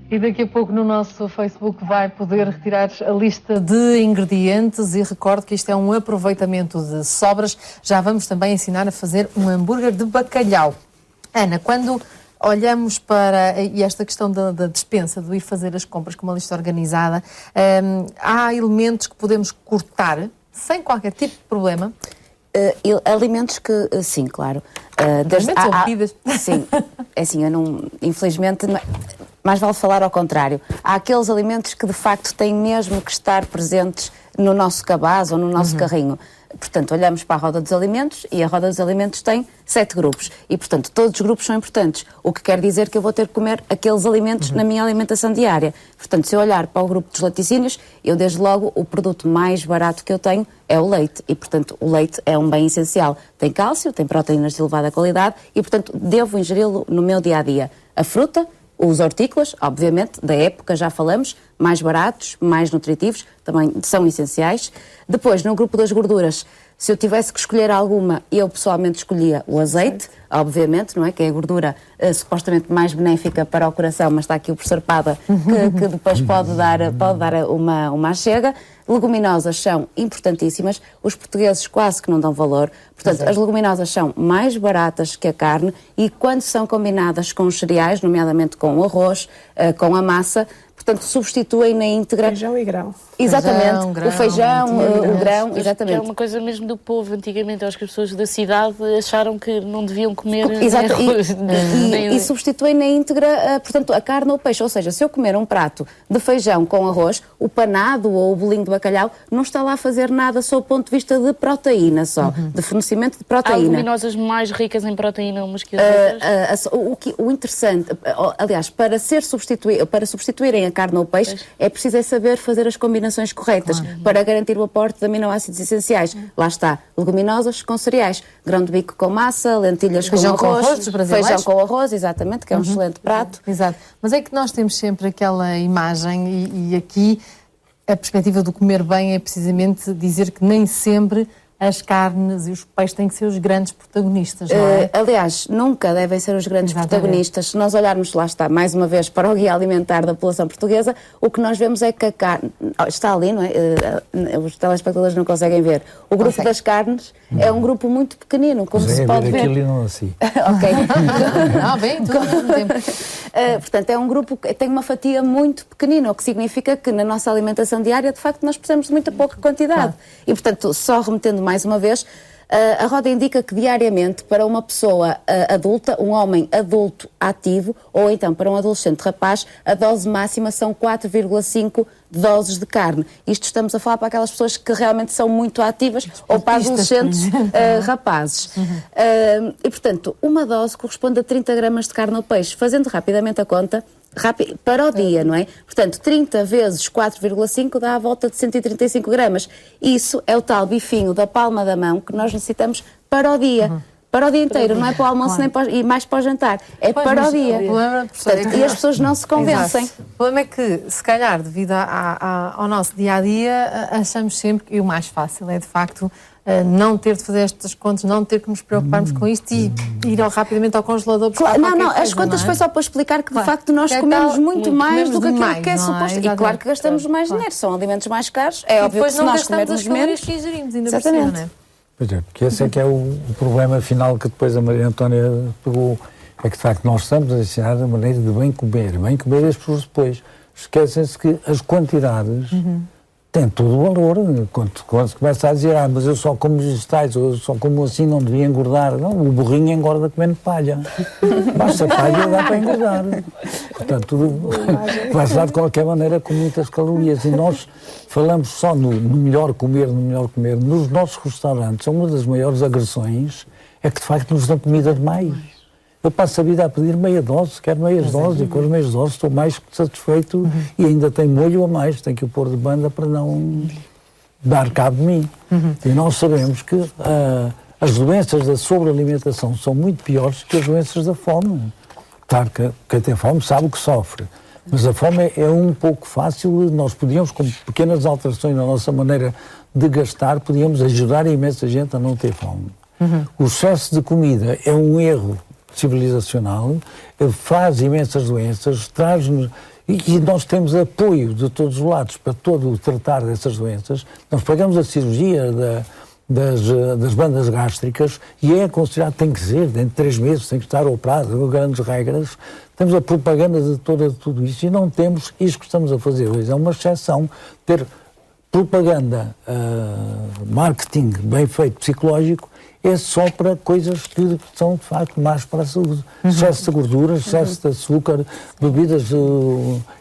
[SPEAKER 1] E daqui a pouco no nosso Facebook vai poder retirar a lista de ingredientes e recordo que isto é um aproveitamento de sobras. Já vamos também ensinar a fazer um hambúrguer de bacalhau. Ana, quando olhamos para esta questão da despensa, do ir fazer as compras com uma lista organizada, há elementos que podemos cortar sem qualquer tipo de problema?
[SPEAKER 5] Alimentos que, sim, claro.
[SPEAKER 1] Alimentos ou bebidas?
[SPEAKER 5] Sim, é assim, eu não, infelizmente, mais vale falar ao contrário. Há aqueles alimentos que de facto têm mesmo que estar presentes no nosso cabaz ou no nosso carrinho. Portanto, olhamos para a roda dos alimentos e a roda dos alimentos tem 7 grupos. E, portanto, todos os grupos são importantes. O que quer dizer que eu vou ter que comer aqueles alimentos na minha alimentação diária. Portanto, se eu olhar para o grupo dos laticínios, eu, desde logo, o produto mais barato que eu tenho é o leite. E, portanto, o leite é um bem essencial. Tem cálcio, tem proteínas de elevada qualidade e, portanto, devo ingeri-lo no meu dia-a-dia. A fruta, os hortícolas, obviamente, da época já falamos, mais baratos, mais nutritivos, também são essenciais. Depois, no grupo das gorduras, se eu tivesse que escolher alguma, eu pessoalmente escolhia o azeite, obviamente, não é? Que é a gordura supostamente mais benéfica para o coração, mas está aqui o professor Pada, que depois pode dar uma chega. Leguminosas são importantíssimas, os portugueses quase que não dão valor, portanto, as leguminosas são mais baratas que a carne e quando são combinadas com os cereais, nomeadamente com o arroz, com a massa, portanto substituem na íntegra...
[SPEAKER 3] Feijão e grão.
[SPEAKER 5] Exatamente, o feijão, o grão, exatamente.
[SPEAKER 4] É uma coisa mesmo do povo. Antigamente, eu acho que as pessoas da cidade acharam que não deviam comer
[SPEAKER 5] e substituem na íntegra, portanto, a carne ou o peixe. Ou seja, se eu comer um prato de feijão com arroz, o panado ou o bolinho de bacalhau não está lá a fazer nada sob o ponto de vista de proteína só, de fornecimento de proteína.
[SPEAKER 4] Há leguminosas mais ricas em proteína umas que as outras?
[SPEAKER 5] O interessante, aliás, para substituírem a carne ou o peixe, é preciso saber fazer as combinações corretas para garantir o aporte de aminoácidos essenciais. Lá está, leguminosas com cereais, grão de bico com massa, lentilhas com arroz, feijão com arroz, exatamente, que é um excelente prato.
[SPEAKER 1] Exato. Mas é que nós temos sempre aquela imagem e aqui a perspectiva do comer bem é precisamente dizer que nem sempre as carnes e os peixes têm que ser os grandes protagonistas, não é?
[SPEAKER 5] Aliás, nunca devem ser os grandes protagonistas. Se nós olharmos, lá está, mais uma vez, para o guia alimentar da população portuguesa, o que nós vemos é que a carne... Está ali, não é? Os telespectadores não conseguem ver. O grupo das carnes é um grupo muito pequenino, como se pode ver.
[SPEAKER 6] Aquilo e não assim.
[SPEAKER 5] Ok.
[SPEAKER 1] Não, bem, tudo ao mesmo tempo.
[SPEAKER 5] Portanto, é um grupo que tem uma fatia muito pequenina, o que significa que na nossa alimentação diária, de facto, nós precisamos de muita pouca quantidade. E, portanto, só remetendo mais uma vez, a Roda indica que diariamente para uma pessoa adulta, um homem adulto ativo, ou então para um adolescente rapaz, a dose máxima são 4,5 doses de carne. Isto estamos a falar para aquelas pessoas que realmente são muito ativas ou para adolescentes rapazes. E, portanto, uma dose corresponde a 30 gramas de carne ou peixe. Fazendo rapidamente a conta, para o dia, não é? Portanto, 30 vezes 4,5 dá à volta de 135 gramas. Isso é o tal bifinho da palma da mão que nós necessitamos para o dia. Para o dia inteiro, não é para o almoço nem para, e mais para o jantar. É para o dia. Portanto, e as pessoas não se convencem.
[SPEAKER 1] Exato. O problema é que, se calhar, devido ao nosso dia-a-dia, achamos sempre que o mais fácil é, de facto, não ter de fazer estas contas, não ter que nos preocuparmos com isto e ir rapidamente ao congelador buscar qualquer coisa,
[SPEAKER 5] as contas foi só para explicar que, de facto, nós comemos muito mais do que aquilo que é suposto. E claro que gastamos mais dinheiro, são alimentos mais caros. É óbvio que se nós comermos menos...
[SPEAKER 1] que ingerimos, ainda por cima, não é?
[SPEAKER 6] Pois é, porque esse é que é o problema final que depois a Maria Antónia pegou, é que de facto nós estamos a ensinar a maneira de bem comer as pessoas depois esquecem-se que as quantidades têm todo o valor. Quando se começa a dizer, mas eu só como vegetais, ou eu só como assim, não devia engordar. Não, o burrinho engorda comendo palha. Basta palha, dá para engordar. Portanto, vai-se dar de qualquer maneira com muitas calorias. E nós falamos só no melhor comer, Nos nossos restaurantes, uma das maiores agressões é que, de facto, nos dão comida demais. Eu passo a vida a pedir meia dose, quero meias doses, e com as meias doses estou mais que satisfeito e ainda tenho molho a mais, tenho que o pôr de banda para não dar cabo de mim. E nós sabemos que as doenças da sobrealimentação são muito piores que as doenças da fome. Claro que quem tem fome sabe o que sofre, mas a fome é um pouco fácil. Nós podíamos, com pequenas alterações na nossa maneira de gastar, podíamos ajudar a imensa gente a não ter fome. O excesso de comida é um erro civilizacional, faz imensas doenças, traz-nos... E nós temos apoio de todos os lados para todo o tratar dessas doenças. Nós pagamos a cirurgia das bandas gástricas e é considerado, tem que ser, dentro de 3 meses, tem que estar operado, com grandes regras. Temos a propaganda de tudo isso e não temos isso que estamos a fazer hoje. É uma exceção ter propaganda, marketing bem feito, psicológico, é só para coisas que são, de facto, más para a saúde. Excesso de gorduras, excesso de açúcar, bebidas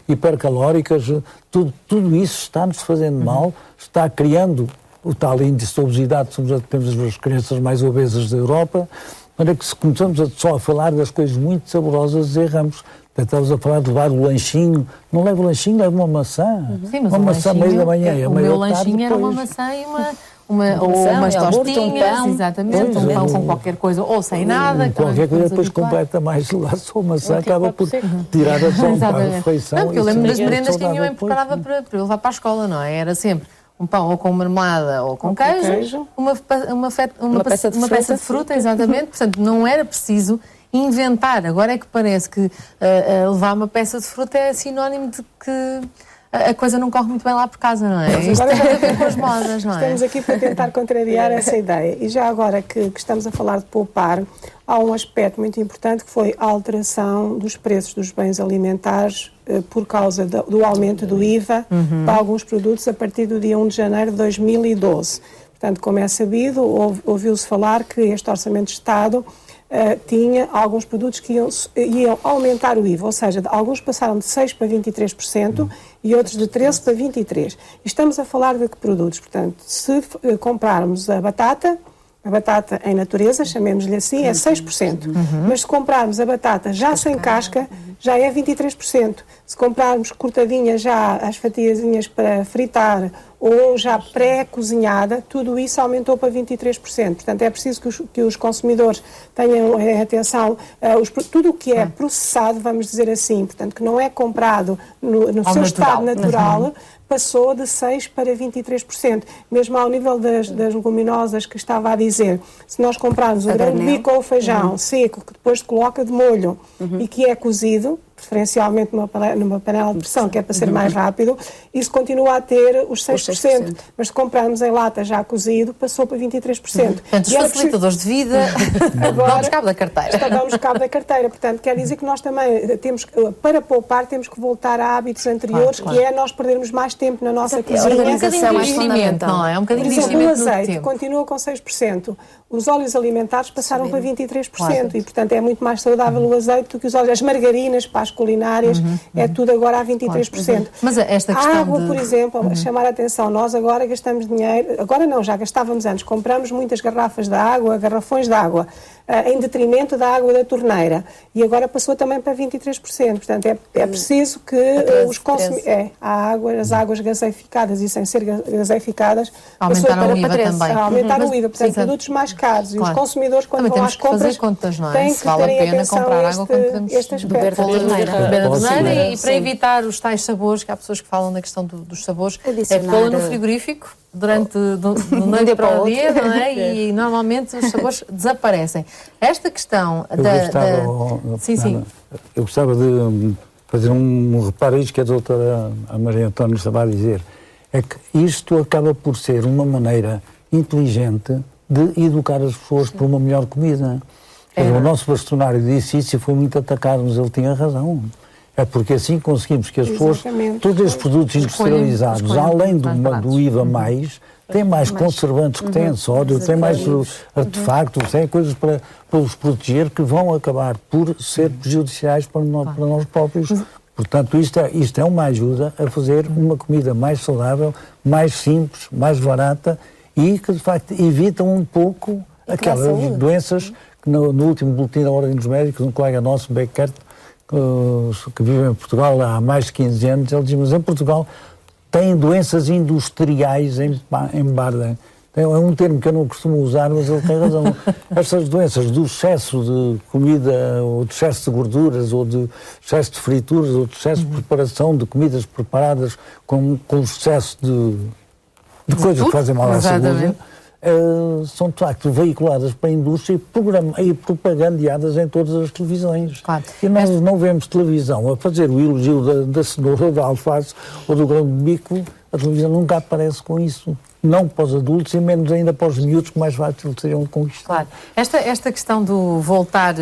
[SPEAKER 6] hipercalóricas, tudo isso está-nos fazendo mal, está criando o tal índice de obesidade, temos as crianças mais obesas da Europa, para que se começamos só a falar das coisas muito saborosas, erramos. Estamos a falar de levar o lanchinho. Não leva o lanchinho, leva uma maçã.
[SPEAKER 1] Sim, mas
[SPEAKER 6] uma maçã à meia da manhã.
[SPEAKER 1] O meu lanchinho era uma maçã e umas tostinhas, exatamente, um pão com qualquer coisa, ou sem nada.
[SPEAKER 6] Qualquer coisa depois completa mais lá, só maçã acaba por tirar a soma para a refeição.
[SPEAKER 1] Não, porque eu lembro das merendas que a minha mãe preparava para eu levar para a escola, não é? Era sempre um pão ou com marmelada ou com queijo, uma peça de fruta, exatamente. Portanto, não era preciso inventar. Agora é que parece que levar uma peça de fruta é sinónimo de que a coisa não corre muito bem lá por casa, não é? Isto tem a ver com as modas, não é?
[SPEAKER 3] Estamos aqui para tentar contrariar essa ideia. E já agora que estamos a falar de poupar, há um aspecto muito importante que foi a alteração dos preços dos bens alimentares por causa do aumento do IVA para alguns produtos a partir do dia 1 de janeiro de 2012. Portanto, como é sabido, ouviu-se falar que este Orçamento de Estado tinha alguns produtos que iam aumentar o IVA, ou seja, alguns passaram de 6% para 23% e outros de 13% para 23%. E estamos a falar de que produtos? Portanto, se comprarmos a batata em natureza, chamemos-lhe assim, é 6%. Mas se comprarmos a batata já sem casca, já é 23%. Se comprarmos cortadinha já as fatiazinhas para fritar ou já pré-cozinhada, tudo isso aumentou para 23%. Portanto, é preciso que os consumidores tenham atenção. Tudo o que é processado, vamos dizer assim, portanto, que não é comprado no seu estado natural, passou de 6% para 23%. Mesmo ao nível das leguminosas que estava a dizer, se nós comprarmos o grão de bico ou o feijão seco, que depois se coloca de molho e que é cozido, preferencialmente numa panela de pressão, que é para ser mais rápido, isso continua a ter os 6%. Mas se comprarmos em lata já cozido, passou para 23%.
[SPEAKER 1] Portanto, os facilitadores de vida vamos cabo da carteira.
[SPEAKER 3] Vamos cabo da carteira. Portanto, quer dizer que nós também temos, para poupar, temos que voltar a hábitos anteriores, que é nós perdermos mais tempo na nossa cozinha.
[SPEAKER 1] É um bocadinho de investimento, não é? Um bocadinho de
[SPEAKER 3] investimento.
[SPEAKER 1] investimento.
[SPEAKER 3] O azeite continua com 6%. Os óleos alimentares passaram para 23%. E, portanto, é muito mais saudável o azeite do que os óleos. As margarinas para as culinárias, é tudo agora a 23%.
[SPEAKER 1] Mas esta questão
[SPEAKER 3] a água, por exemplo, a chamar a atenção, nós agora gastamos dinheiro, agora não, já gastávamos antes, compramos muitas garrafas de água, garrafões de água, em detrimento da água da torneira. E agora passou também para 23%. Portanto, é preciso que os consumidores... as águas gaseificadas e sem ser gaseificadas
[SPEAKER 1] aumentaram o IVA também.
[SPEAKER 3] Aumentaram o IVA. Portanto, produtos mais caros. E os consumidores, quando vão às compras, têm que terem atenção a este aspecto.
[SPEAKER 1] Beber da torneira e para evitar os tais sabores, que há pessoas que falam da questão dos sabores, é pô-la no frigorífico durante do noite para o dia, não é? E normalmente os sabores desaparecem. Esta questão
[SPEAKER 6] eu gostava de fazer um reparo a isto que a doutora Maria Antónia estava a dizer, é que isto acaba por ser uma maneira inteligente de educar as pessoas para uma melhor comida. O nosso bastonário disse isso e foi muito atacado, mas ele tinha razão. É porque assim conseguimos que as pessoas, todos estes produtos industrializados, além do IVA têm mais conservantes que têm sódio, têm mais artefactos, têm coisas para os proteger que vão acabar por ser prejudiciais para nós próprios. Portanto, isto é uma ajuda a fazer uma comida mais saudável, mais simples, mais barata e que, de facto, evitam um pouco aquelas doenças que no último boletim da Ordem dos Médicos, um colega nosso, Beckert, que vive em Portugal há mais de 15 anos, ele diz, mas em Portugal tem doenças industriais em Baden. É um termo que eu não costumo usar, mas ele tem razão. Essas doenças do excesso de comida, ou do excesso de gorduras, ou do excesso de frituras, ou do excesso de preparação de comidas preparadas com excesso de coisas que fazem mal à saúde, são de facto veiculadas para a indústria e propagandeadas em todas as televisões. Claro. E nós não vemos televisão a fazer o elogio da cenoura, ou da alface, ou do grão de bico. A televisão nunca aparece com isso. Não para os adultos e menos ainda para os miúdos, que mais fácil seriam conquistar.
[SPEAKER 1] Claro. Esta questão do voltar...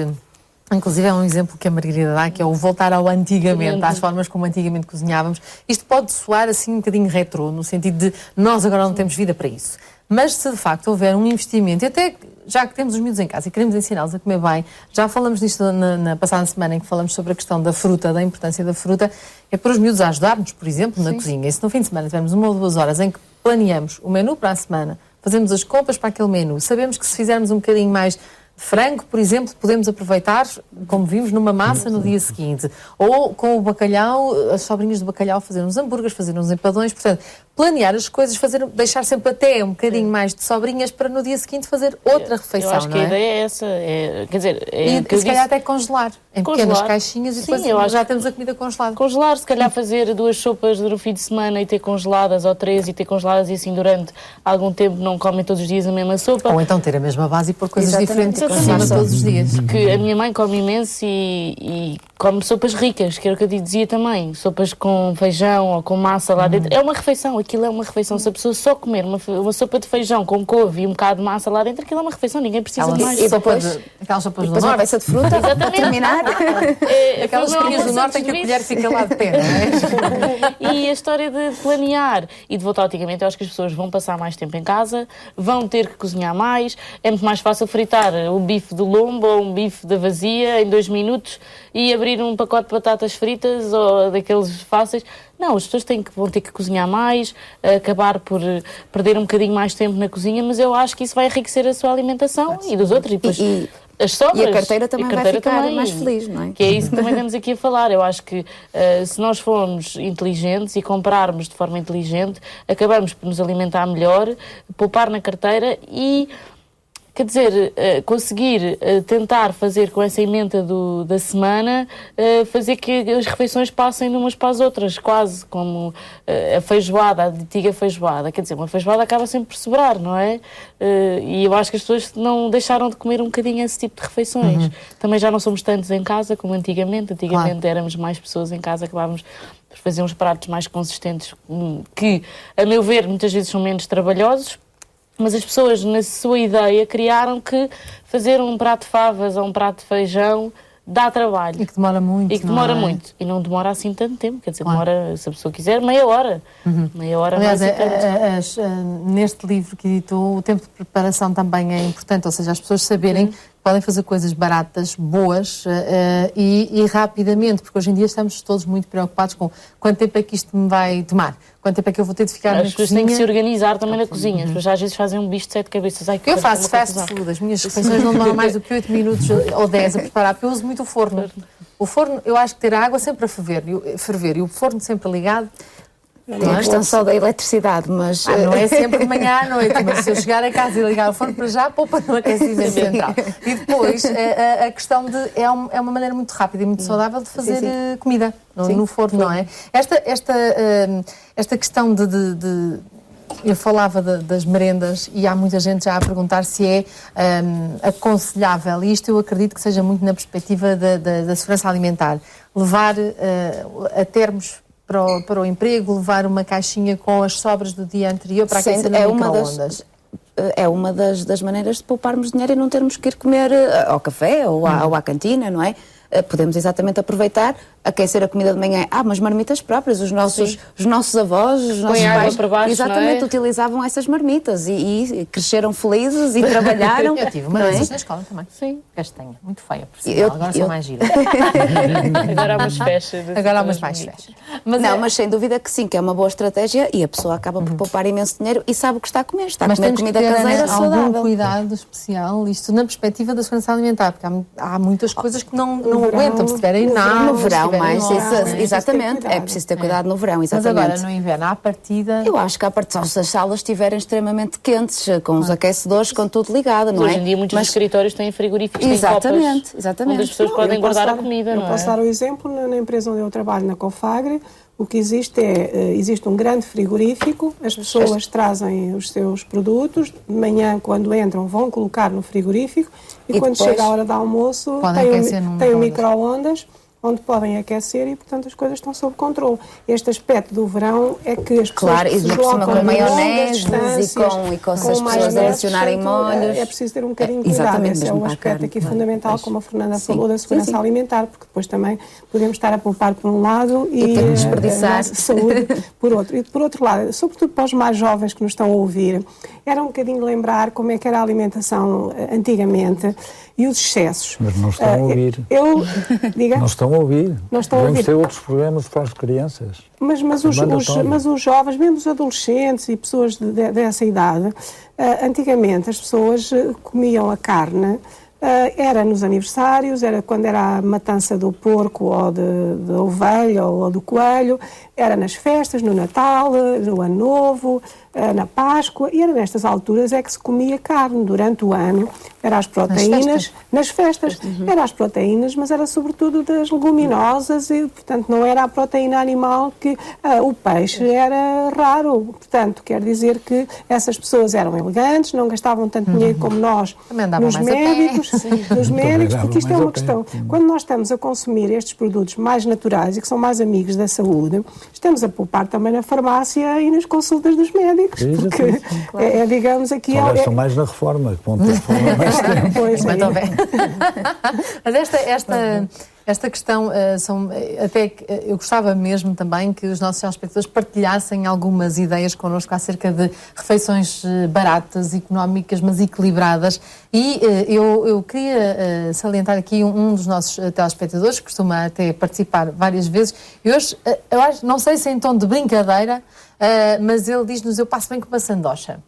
[SPEAKER 1] Inclusive é um exemplo que a Margarida dá, que é o voltar ao antigamente, às formas como antigamente cozinhávamos. Isto pode soar assim um bocadinho retrô, no sentido de nós agora não temos vida para isso. Mas se de facto houver um investimento, e até já que temos os miúdos em casa e queremos ensiná-los a comer bem, já falamos disto na passada semana em que falamos sobre a questão da fruta, da importância da fruta, é para os miúdos ajudar-nos, por exemplo, na cozinha. E se no fim de semana tivermos 1 ou 2 horas em que planeamos o menu para a semana, fazemos as compras para aquele menu, sabemos que se fizermos um bocadinho mais frango, por exemplo, podemos aproveitar, como vimos, numa massa no dia seguinte. Ou com o bacalhau, as sobrinhas do bacalhau, fazer uns hambúrgueres, fazer uns empadões. Portanto, planear as coisas, deixar sempre até um bocadinho mais de sobrinhas para no dia seguinte fazer outra refeição. Eu
[SPEAKER 4] acho que a ideia é essa. Quer dizer,
[SPEAKER 1] e se calhar até congelar em pequenas caixinhas e depois já temos a comida congelada.
[SPEAKER 4] Congelar, se calhar fazer 2 sopas no fim de semana e ter congeladas, ou 3 e ter congeladas e assim durante algum tempo não comem todos os dias a mesma sopa.
[SPEAKER 1] Ou então ter a mesma base e pôr coisas diferentes e congelar todos os dias.
[SPEAKER 4] Porque a minha mãe come imenso e come sopas ricas, que era o que eu dizia também, sopas com feijão ou com massa lá dentro, é uma refeição, aquilo é uma refeição. Se a pessoa só comer uma sopa de feijão com couve e um bocado de massa lá dentro, aquilo é uma refeição, ninguém precisa de mais.
[SPEAKER 5] E depois,
[SPEAKER 1] aquelas sopas do
[SPEAKER 5] depois uma
[SPEAKER 1] norte.
[SPEAKER 5] peça de fruta, para terminar.
[SPEAKER 1] Aquelas espinhas do norte em que a colher fica lá de pé, não é?
[SPEAKER 4] E a história de planear e de voltar antigamente, eu acho que as pessoas vão passar mais tempo em casa, vão ter que cozinhar mais, é muito mais fácil fritar o bife do lombo ou um bife da vazia em 2 minutos e abrir um pacote de batatas fritas ou daqueles fáceis. Não, as pessoas vão ter que cozinhar mais, acabar por perder um bocadinho mais tempo na cozinha, mas eu acho que isso vai enriquecer a sua alimentação e dos outros. E depois, as sobras,
[SPEAKER 5] e a carteira também vai ficar mais feliz, não é?
[SPEAKER 4] Que é isso que também estamos aqui a falar. Eu acho que se nós formos inteligentes e comprarmos de forma inteligente, acabamos por nos alimentar melhor, poupar na carteira e... Quer dizer, conseguir tentar fazer com essa emenda da semana, fazer que as refeições passem de umas para as outras, quase como a feijoada, a antiga feijoada. Quer dizer, uma feijoada acaba sempre por sobrar, não é? E eu acho que as pessoas não deixaram de comer um bocadinho esse tipo de refeições. Também já não somos tantos em casa como antigamente. Antigamente éramos mais pessoas em casa, acabávamos por fazer uns pratos mais consistentes que, a meu ver, muitas vezes são menos trabalhosos. Mas as pessoas, na sua ideia, criaram que fazer um prato de favas ou um prato de feijão dá trabalho.
[SPEAKER 1] E que demora muito.
[SPEAKER 4] E que demora muito. E não demora assim tanto tempo. Quer dizer, demora, se a pessoa quiser, meia hora. Meia hora.
[SPEAKER 1] Aliás, neste livro que editou, o tempo de preparação também é importante. Ou seja, as pessoas saberem que podem fazer coisas baratas, boas e rapidamente. Porque hoje em dia estamos todos muito preocupados com quanto tempo é que isto me vai tomar. Quanto tempo é que eu vou ter de ficar na cozinha?
[SPEAKER 4] As pessoas têm que se organizar também na cozinha. As pessoas às vezes fazem um bicho de 7 cabeças. Ai,
[SPEAKER 1] eu faço fast food. As minhas refeições não demoram mais do que 8 minutos ou 10 a preparar, porque eu uso muito o forno. O forno, eu acho que ter a água sempre a ferver e o forno sempre ligado.
[SPEAKER 5] Tem a questão só da eletricidade, mas...
[SPEAKER 1] não é sempre de manhã à noite, mas se eu chegar a casa e ligar o forno para já, poupa no aquecimento central. E depois, a questão de... É uma maneira muito rápida e muito saudável de fazer comida no forno, não é? Esta questão de eu falava das merendas e há muita gente já a perguntar se é aconselhável, e isto eu acredito que seja muito na perspectiva da segurança alimentar, levar a termos para o emprego, levar uma caixinha com as sobras do dia anterior para aquecer no micro-ondas.
[SPEAKER 5] É uma das maneiras de pouparmos dinheiro e não termos que ir comer ao café ou à cantina, não é? Podemos exatamente aproveitar, aquecer a comida de manhã. Umas marmitas próprias, os nossos avós, os nossos pais,
[SPEAKER 4] para baixo,
[SPEAKER 5] exatamente, utilizavam essas marmitas e cresceram felizes e trabalharam.
[SPEAKER 1] Eu tive uma dessas na escola também.
[SPEAKER 4] Sim.
[SPEAKER 1] Castanha, muito feia, por sinal. Agora são mais giras.
[SPEAKER 4] Agora há umas festas.
[SPEAKER 1] Agora há umas mais festas.
[SPEAKER 5] Mas sem dúvida que sim, que é uma boa estratégia e a pessoa acaba por poupar imenso dinheiro e sabe o que está a comer. Está a comer comida caseira saudável.
[SPEAKER 1] Algum cuidado especial, isto na perspectiva da segurança alimentar, porque há muitas coisas que não aguentam, se tiverem
[SPEAKER 5] no verão mais, exatamente, é preciso ter cuidado no verão, exatamente.
[SPEAKER 1] Mas agora no inverno, à partida...
[SPEAKER 5] Eu acho que se as salas estiverem extremamente quentes, com os aquecedores, com tudo ligado, não é?
[SPEAKER 4] Hoje em dia muitos escritórios têm frigoríficos, têm copas, onde as pessoas podem guardar a comida, não é?
[SPEAKER 3] Eu posso dar o exemplo, na empresa onde eu trabalho, na Confagre, o que existe existe um grande frigorífico, as pessoas trazem os seus produtos, de manhã, quando entram, vão colocar no frigorífico e quando
[SPEAKER 5] depois
[SPEAKER 3] chega a hora do almoço, tem o micro-ondas, onde podem aquecer e, portanto, as coisas estão sob controle. Este aspecto do verão é que as pessoas
[SPEAKER 5] se deslocam com maioneses e com as pessoas a adicionarem molhos.
[SPEAKER 3] É preciso ter um bocadinho de cuidado. Esse é um aspecto aqui fundamental, como a Fernanda falou, da segurança alimentar, porque depois também podemos estar a poupar por um lado e desperdiçar saúde por outro. E por outro lado, sobretudo para os mais jovens que nos estão a ouvir, era um bocadinho lembrar como é que era a alimentação antigamente e os excessos.
[SPEAKER 6] Mas não estão a ouvir.
[SPEAKER 3] Diga?
[SPEAKER 6] Não estão a ouvir.
[SPEAKER 3] Devemos
[SPEAKER 6] ter outros programas para as crianças.
[SPEAKER 3] Mas os jovens, mesmo os adolescentes e pessoas dessa idade, antigamente as pessoas comiam a carne, era nos aniversários, era quando era a matança do porco ou da ovelha ou do coelho, era nas festas, no Natal, no Ano Novo, na Páscoa, e era nestas alturas é que se comia carne durante o ano. Era as proteínas, nas festas. Era as proteínas, mas era sobretudo das leguminosas e, portanto, não era a proteína animal que o peixe era raro. Portanto, quer dizer que essas pessoas eram elegantes, não gastavam tanto dinheiro como nós nos médicos, porque isto é uma questão. Quando nós estamos a consumir estes produtos mais naturais e que são mais amigos da saúde, estamos a poupar também na farmácia e nas consultas dos médicos, porque digamos aqui...
[SPEAKER 6] São mais na reforma, que vão ter reforma mais tempo.
[SPEAKER 3] Pois é.
[SPEAKER 1] Mas esta questão, eu gostava mesmo também que os nossos telespectadores partilhassem algumas ideias connosco acerca de refeições baratas, económicas, mas equilibradas. E eu queria salientar aqui um dos nossos telespectadores, que costuma até participar várias vezes. E hoje, eu acho, não sei se em tom de brincadeira, mas ele diz-nos: eu passo bem com uma sandocha.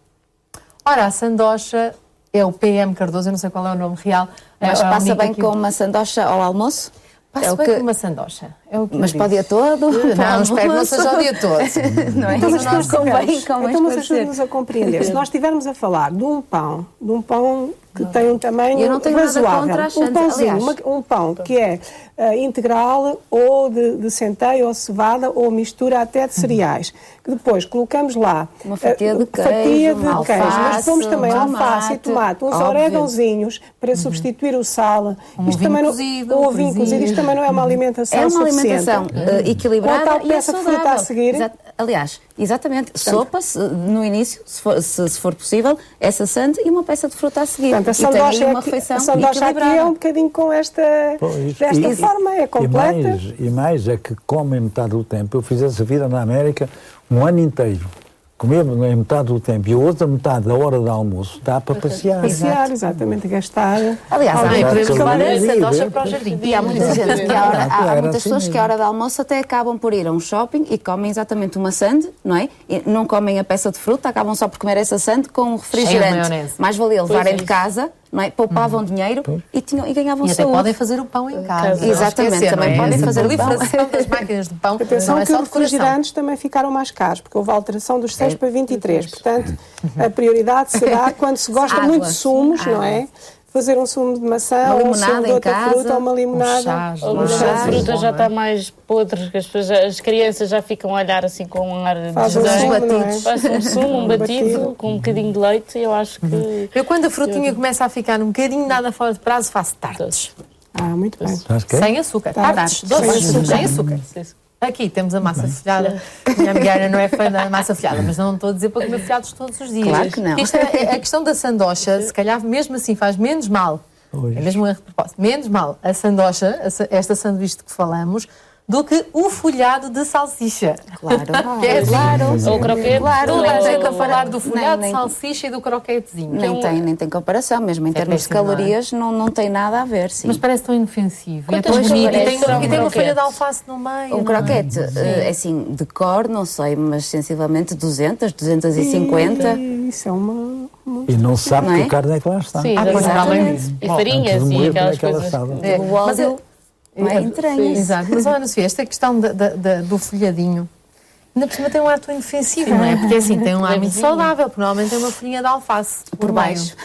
[SPEAKER 1] Ora, a sandocha é o PM Cardoso, eu não sei qual é o nome real.
[SPEAKER 5] Mas passa bem com uma sandocha ao almoço?
[SPEAKER 1] Passo bem com uma sandocha.
[SPEAKER 5] Mas para o dia todo?
[SPEAKER 1] Não, espero que não seja o dia todo.
[SPEAKER 5] Não é?
[SPEAKER 3] Então, mas
[SPEAKER 5] nós
[SPEAKER 3] ajuda-nos a compreender. Se nós estivermos a falar de um pão que tem um tamanho razoável, um pão que é integral ou de centeio ou cevada ou mistura até de cereais, que depois colocamos lá
[SPEAKER 5] uma fatia de queijo,
[SPEAKER 3] mas pomos também alface e tomate, uns orégãozinhos para substituir o sal, ou vinho cozido, isto também não é uma alimentação suficiente.
[SPEAKER 5] É uma alimentação equilibrada
[SPEAKER 3] ou a peça de fruta a seguir.
[SPEAKER 5] Aliás, exatamente, sopa no início, se for possível, essa sande e uma peça de fruta a seguir.
[SPEAKER 3] Portanto, a sandocha aqui é um bocadinho com desta forma, é completa.
[SPEAKER 6] E mais é que comem metade do tempo. Eu fiz essa vida na América um ano inteiro. Comemos metade do tempo e a outra metade da hora do almoço dá para passear.
[SPEAKER 3] Passear, exatamente, gastar.
[SPEAKER 5] Aliás,
[SPEAKER 1] podemos levar a sandocha para o jardim.
[SPEAKER 5] E há muita gente há muitas pessoas que à hora do almoço até acabam por ir a um shopping e comem exatamente uma sande, não é? E não comem a peça de fruta, acabam só por comer essa sande com um refrigerante. Mais valia levarem de casa, não é? Poupavam dinheiro e ganhavam saúde.
[SPEAKER 1] E até podem fazer o pão em casa.
[SPEAKER 5] Exatamente, também podem fazer o pão.
[SPEAKER 1] A proliferação das máquinas de pão.
[SPEAKER 3] Atenção que os refrigerantes também ficaram mais caros, porque houve a alteração dos 6 para 23. Portanto, a prioridade será quando se gosta muito de sumos, não é? Fazer um sumo de maçã, ou um sumo de outra fruta, ou uma limonada.
[SPEAKER 4] O chá de fruta já está mais podre, as crianças já ficam a olhar assim com um ar de desdém. Fazem um sumo, um batido, com um bocadinho de leite, eu acho que...
[SPEAKER 1] Eu, quando a frutinha começa a ficar um bocadinho nada fora de prazo, faço tartes.
[SPEAKER 3] Muito bem.
[SPEAKER 1] Sem açúcar. Tartes, doces, sem açúcar. Aqui temos a massa folhada. Minha amiga Ana não é fã da massa folhada, mas não estou a dizer para comer folhados todos os dias.
[SPEAKER 5] Claro que não.
[SPEAKER 1] A questão da sandocha, se calhar mesmo assim faz menos mal, é mesmo um erro de propósito, menos mal a sandocha, esta sanduíche de que falamos, do que o folhado de salsicha.
[SPEAKER 5] Claro.
[SPEAKER 1] Que é
[SPEAKER 5] claro.
[SPEAKER 4] Ou croquete.
[SPEAKER 1] Toda a gente a falar do folhado de salsicha e do croquetezinho.
[SPEAKER 5] Nem tem comparação, mesmo em termos de calorias, não tem nada a ver, sim.
[SPEAKER 1] Mas parece tão inofensivo. É tão bonito. E tem uma folha de alface no meio.
[SPEAKER 5] Um croquete, assim, de cor, não sei, mas sensivelmente 200, 250.
[SPEAKER 3] Isso é uma...
[SPEAKER 6] E não se sabe que a carne é que lá está.
[SPEAKER 4] Sim, exatamente. E farinhas e aquelas coisas.
[SPEAKER 5] O óleo... Não é entranhas.
[SPEAKER 1] Exato. Mas olha, Sofia, esta questão do folhadinho, ainda por cima tem um ar tão inofensivo, não é? Porque assim, tem um ar muito saudável, porque normalmente tem uma folhinha de alface
[SPEAKER 5] por baixo.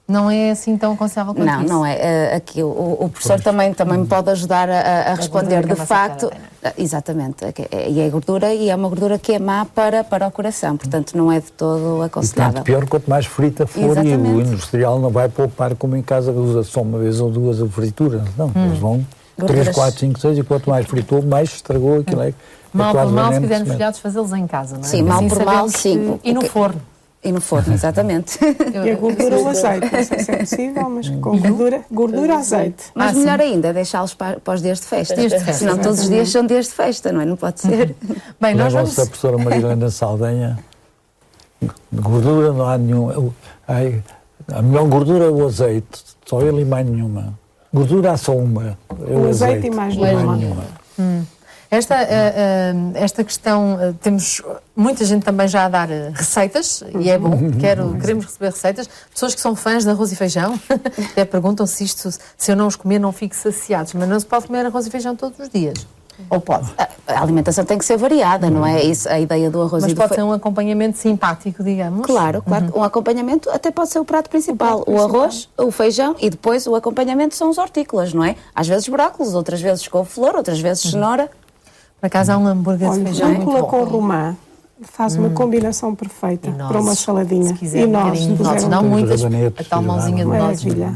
[SPEAKER 1] Não é assim tão aconselhável quanto isso?
[SPEAKER 5] Não é. Aqui o professor também me pode ajudar a responder. De facto, exatamente. E é gordura, e é uma gordura que é má para o coração, portanto não é de todo aconselhável.
[SPEAKER 6] E tanto pior quanto mais frita for, e o industrial não vai poupar como em casa, que usa só uma vez ou duas a fritura. Não, eles vão 3, 4, 5, 6 e quanto mais fritou, mais estragou aquilo.
[SPEAKER 1] Mal por mal, se quisermos folhados, fazê-los em casa, não é?
[SPEAKER 5] Sim, mal por mal, sim.
[SPEAKER 1] E no forno.
[SPEAKER 5] E no forno, exatamente.
[SPEAKER 3] E a gordura ou azeite, não sei se é possível, mas com gordura azeite.
[SPEAKER 5] Mas melhor ainda, deixá-los para os dias de festa. Senão todos os dias são dias de festa, não é? Não pode ser.
[SPEAKER 1] Bem, nós
[SPEAKER 6] vamos... a professora Marilena Saldanha, gordura não há nenhuma. A melhor gordura é o azeite, só ele e mais nenhuma. Gordura há só uma. É o azeite
[SPEAKER 3] e mais nenhuma.
[SPEAKER 1] Esta questão, temos muita gente também já a dar receitas, e é bom, queremos receber receitas. Pessoas que são fãs de arroz e feijão, até perguntam se eu não os comer não fico saciados, mas não se pode comer arroz e feijão todos os dias.
[SPEAKER 3] Ou pode?
[SPEAKER 5] A alimentação tem que ser variada, não é? Isso, a ideia do arroz
[SPEAKER 1] Mas
[SPEAKER 5] e do
[SPEAKER 1] pode ser um acompanhamento simpático, digamos.
[SPEAKER 5] Claro. Um acompanhamento até pode ser o prato principal. O arroz, o feijão e depois o acompanhamento são os hortícolas, não é? Às vezes brócolis, outras vezes couve-flor, outras vezes cenoura.
[SPEAKER 1] Por acaso há um hambúrguer de feijão muito
[SPEAKER 3] rúcula
[SPEAKER 1] bom.
[SPEAKER 3] com romã faz uma combinação perfeita para uma saladinha.
[SPEAKER 1] Se quiser, um bocadinho de nozes, não muitas, a tal mãozinha de nozes.
[SPEAKER 3] Maravilha.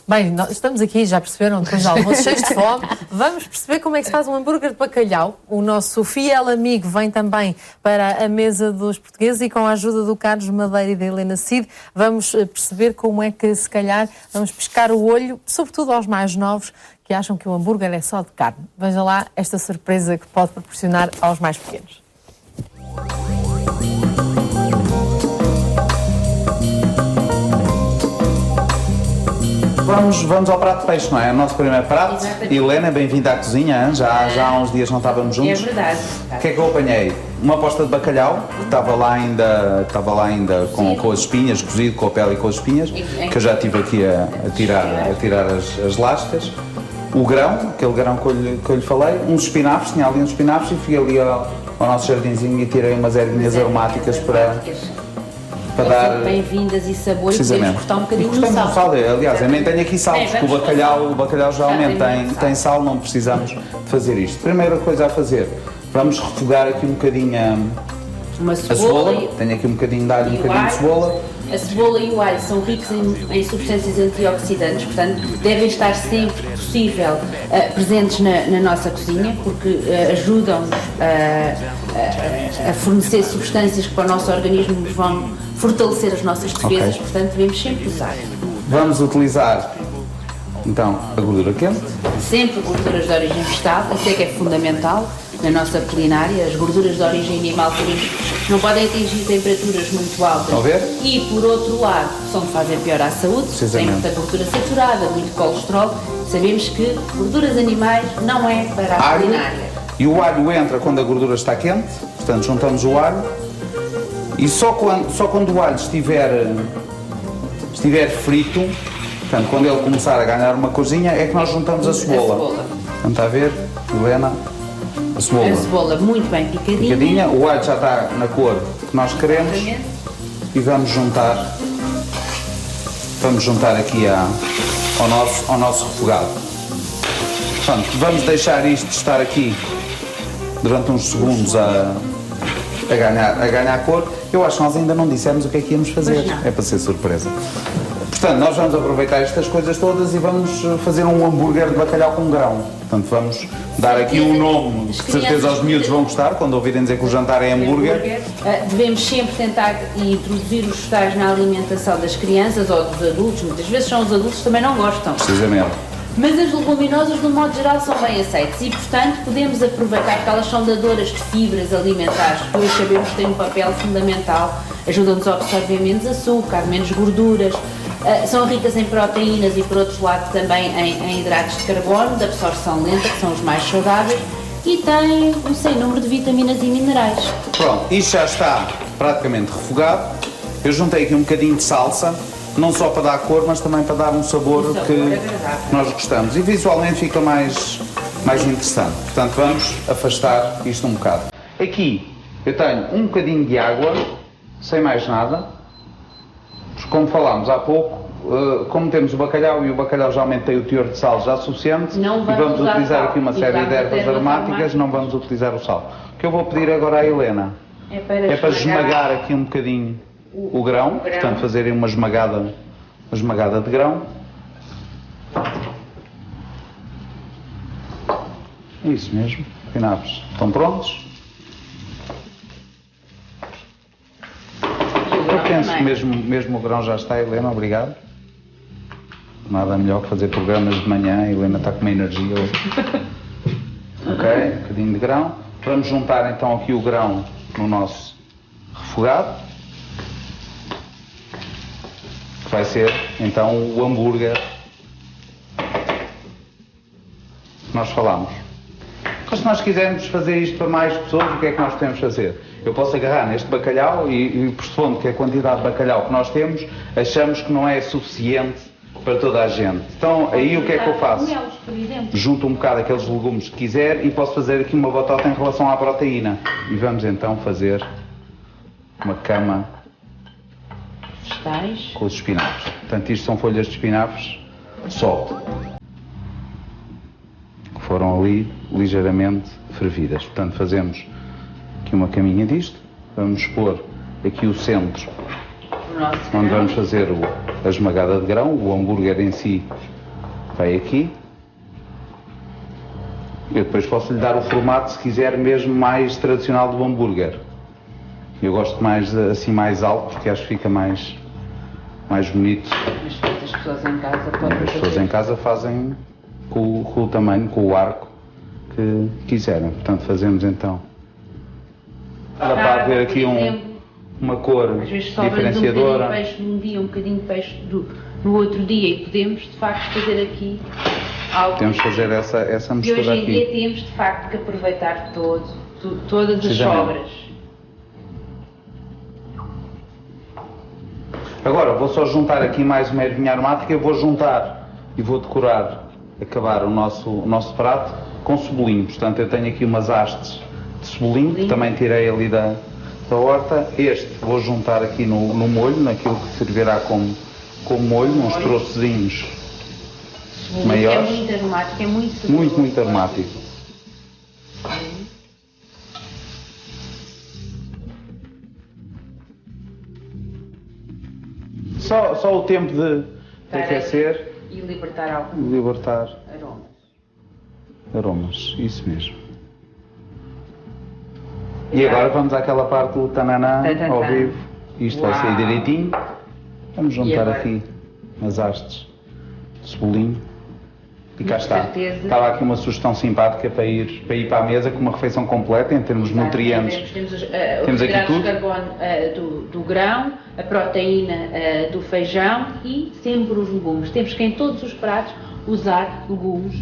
[SPEAKER 1] Bem, nós estamos aqui, já perceberam, depois de almoço, cheios de fome. Vamos perceber como é que se faz um hambúrguer de bacalhau. O nosso fiel amigo vem também para a mesa dos portugueses e com a ajuda do Carlos Madeira e da Helena Cid, vamos perceber como é que, se calhar, vamos pescar o olho, sobretudo aos mais novos, que acham que o hambúrguer é só de carne. Veja lá esta surpresa que pode proporcionar aos mais pequenos.
[SPEAKER 8] Vamos ao prato de peixe, não é? O nosso primeiro prato.
[SPEAKER 7] Exatamente.
[SPEAKER 8] Helena, bem-vinda à cozinha. Já há uns dias não estávamos juntos.
[SPEAKER 7] É verdade.
[SPEAKER 8] O que é que eu apanhei? Uma posta de bacalhau, que estava lá ainda com as espinhas, cozido com a pele e com as espinhas, que eu já estive aqui a tirar as lascas. O grão, aquele grão que eu lhe falei, uns espinafres, tinha ali uns espinafres e fui ali ao nosso jardinzinho e tirei umas ervinhas aromáticas para dar
[SPEAKER 7] bem-vindas e sabor, e podemos cortar um bocadinho
[SPEAKER 8] de
[SPEAKER 7] no sal.
[SPEAKER 8] sal. Aliás, eu nem tenho aqui sal, porque o bacalhau geralmente
[SPEAKER 7] Já
[SPEAKER 8] tem sal, não precisamos de fazer isto. Primeira coisa a fazer, vamos refogar aqui um bocadinho
[SPEAKER 7] Uma
[SPEAKER 8] a
[SPEAKER 7] cebola.
[SPEAKER 8] cebola. Tenho aqui um bocadinho de alho e um bocadinho de cebola.
[SPEAKER 7] A cebola e o alho são ricos em substâncias antioxidantes, portanto, devem estar sempre que possível presentes na nossa cozinha, porque ajudam-nos a fornecer substâncias que para o nosso organismo nos vão fortalecer as nossas defesas, portanto, devemos sempre usar.
[SPEAKER 8] Vamos utilizar, então, a gordura quente.
[SPEAKER 7] Sempre gorduras de origem vegetal, isso é que é fundamental na nossa culinária. As gorduras de origem animal não podem atingir temperaturas muito altas.
[SPEAKER 8] Estão a ver?
[SPEAKER 7] E, por outro lado, fazem pior à saúde, tem muita gordura saturada, muito colesterol. Sabemos que gorduras animais não é para a culinária.
[SPEAKER 8] E o alho entra quando a gordura está quente, portanto, juntamos o alho. E só quando o alho estiver frito, portanto, quando ele começar a ganhar uma corzinha, é que nós juntamos a cebola. Portanto, está a ver, Helena? A cebola
[SPEAKER 7] muito bem picadinha.
[SPEAKER 8] O alho já está na cor que nós queremos. E vamos juntar aqui ao nosso refogado. Portanto, vamos deixar isto estar aqui durante uns segundos a ganhar cor. Eu acho que nós ainda não dissemos o que é que íamos fazer. É para ser surpresa. Portanto, nós vamos aproveitar estas coisas todas e vamos fazer um hambúrguer de bacalhau com grão. Portanto, vamos dar aqui um nome que de certeza os miúdos vão gostar quando ouvirem dizer que o jantar é hambúrguer.
[SPEAKER 7] Devemos sempre tentar introduzir os vegetais na alimentação das crianças ou dos adultos. Muitas vezes são os adultos que também não gostam.
[SPEAKER 8] Precisamente.
[SPEAKER 7] Mas as leguminosas, de modo geral, são bem aceitas e, portanto, podemos aproveitar porque elas são dadoras de fibras alimentares, que hoje sabemos que têm um papel fundamental, ajudam-nos a absorver menos açúcar, menos gorduras, são ricas em proteínas e, por outro lado, também em hidratos de carbono, de absorção lenta, que são os mais saudáveis, e têm um sem número de vitaminas e minerais.
[SPEAKER 8] Pronto, isto já está praticamente refogado. Eu juntei aqui um bocadinho de salsa, não só para dar cor, mas também para dar um sabor que nós gostamos. E visualmente fica mais interessante. Portanto, vamos afastar isto um bocado. Aqui eu tenho um bocadinho de água, sem mais nada. Como falámos há pouco, como temos o bacalhau e o bacalhau geralmente tem o teor de sal já suficiente, e vamos utilizar aqui uma série de ervas aromáticas, não vamos utilizar o sal. O que eu vou pedir agora à Helena é para esmagar aqui um bocadinho o grão, portanto fazerem uma esmagada de grão. Isso mesmo, espinafres estão prontos. Eu penso que mesmo o grão já está, Helena, obrigado. Nada melhor que fazer programas de manhã, a Helena está com uma energia hoje. Ok, um bocadinho de grão. Vamos juntar então aqui o grão no nosso refogado, que vai ser então o hambúrguer que nós falámos. Mas se nós quisermos fazer isto para mais pessoas, o que é que nós podemos fazer? Eu posso agarrar neste bacalhau e pressupondo que a quantidade de bacalhau que nós temos, achamos que não é suficiente para toda a gente. Então, aí o que é que eu faço? Junto um bocado aqueles legumes que quiser e posso fazer aqui uma batota em relação à proteína. E vamos então fazer uma cama com os espinafres. Portanto, isto são folhas de espinafres só, que foram ali ligeiramente fervidas. Portanto, fazemos aqui uma caminha disto. Vamos pôr aqui o centro, onde vamos fazer a esmagada de grão. O hambúrguer em si vai aqui. Eu depois posso lhe dar o formato, se quiser, mesmo mais tradicional do hambúrguer. Eu gosto mais assim, mais alto, porque acho que fica mais bonito.
[SPEAKER 7] Mas as pessoas em casa podem
[SPEAKER 8] As pessoas em casa fazem com o tamanho, com o arco que quiserem. Portanto, fazemos então. Dá para haver aqui uma cor
[SPEAKER 7] às vezes sobra
[SPEAKER 8] diferenciadora.
[SPEAKER 7] Um bocadinho de peixe num dia, um bocadinho de peixe no outro dia, e podemos de facto fazer aqui algo.
[SPEAKER 8] Temos que fazer essa mistura
[SPEAKER 7] aqui. E hoje em dia
[SPEAKER 8] aqui.
[SPEAKER 7] temos de facto que aproveitar todas as sobras.
[SPEAKER 8] Agora vou só juntar aqui mais uma ervinha aromática. Eu vou juntar e vou decorar, acabar o nosso prato com cebolinho. Portanto, eu tenho aqui umas hastes de cebolinho, que também tirei ali da horta. Este vou juntar aqui no molho, naquilo que servirá como molho, uns troçozinhos maiores.
[SPEAKER 7] É muito aromático, é muito saboroso.
[SPEAKER 8] Muito aromático. Só o tempo de aquecer
[SPEAKER 7] e libertar
[SPEAKER 8] aromas, isso mesmo. E agora vamos àquela parte do tananã ao vivo. Isto vai sair direitinho. Vamos juntar aqui as hastes de cebolinho. E cá está. Estava aqui uma sugestão simpática para ir para a mesa com uma refeição completa em termos de nutrientes.
[SPEAKER 7] Temos aqui tudo. O carbono do grão, a proteína do feijão e sempre os legumes. Temos que em todos os pratos usar legumes.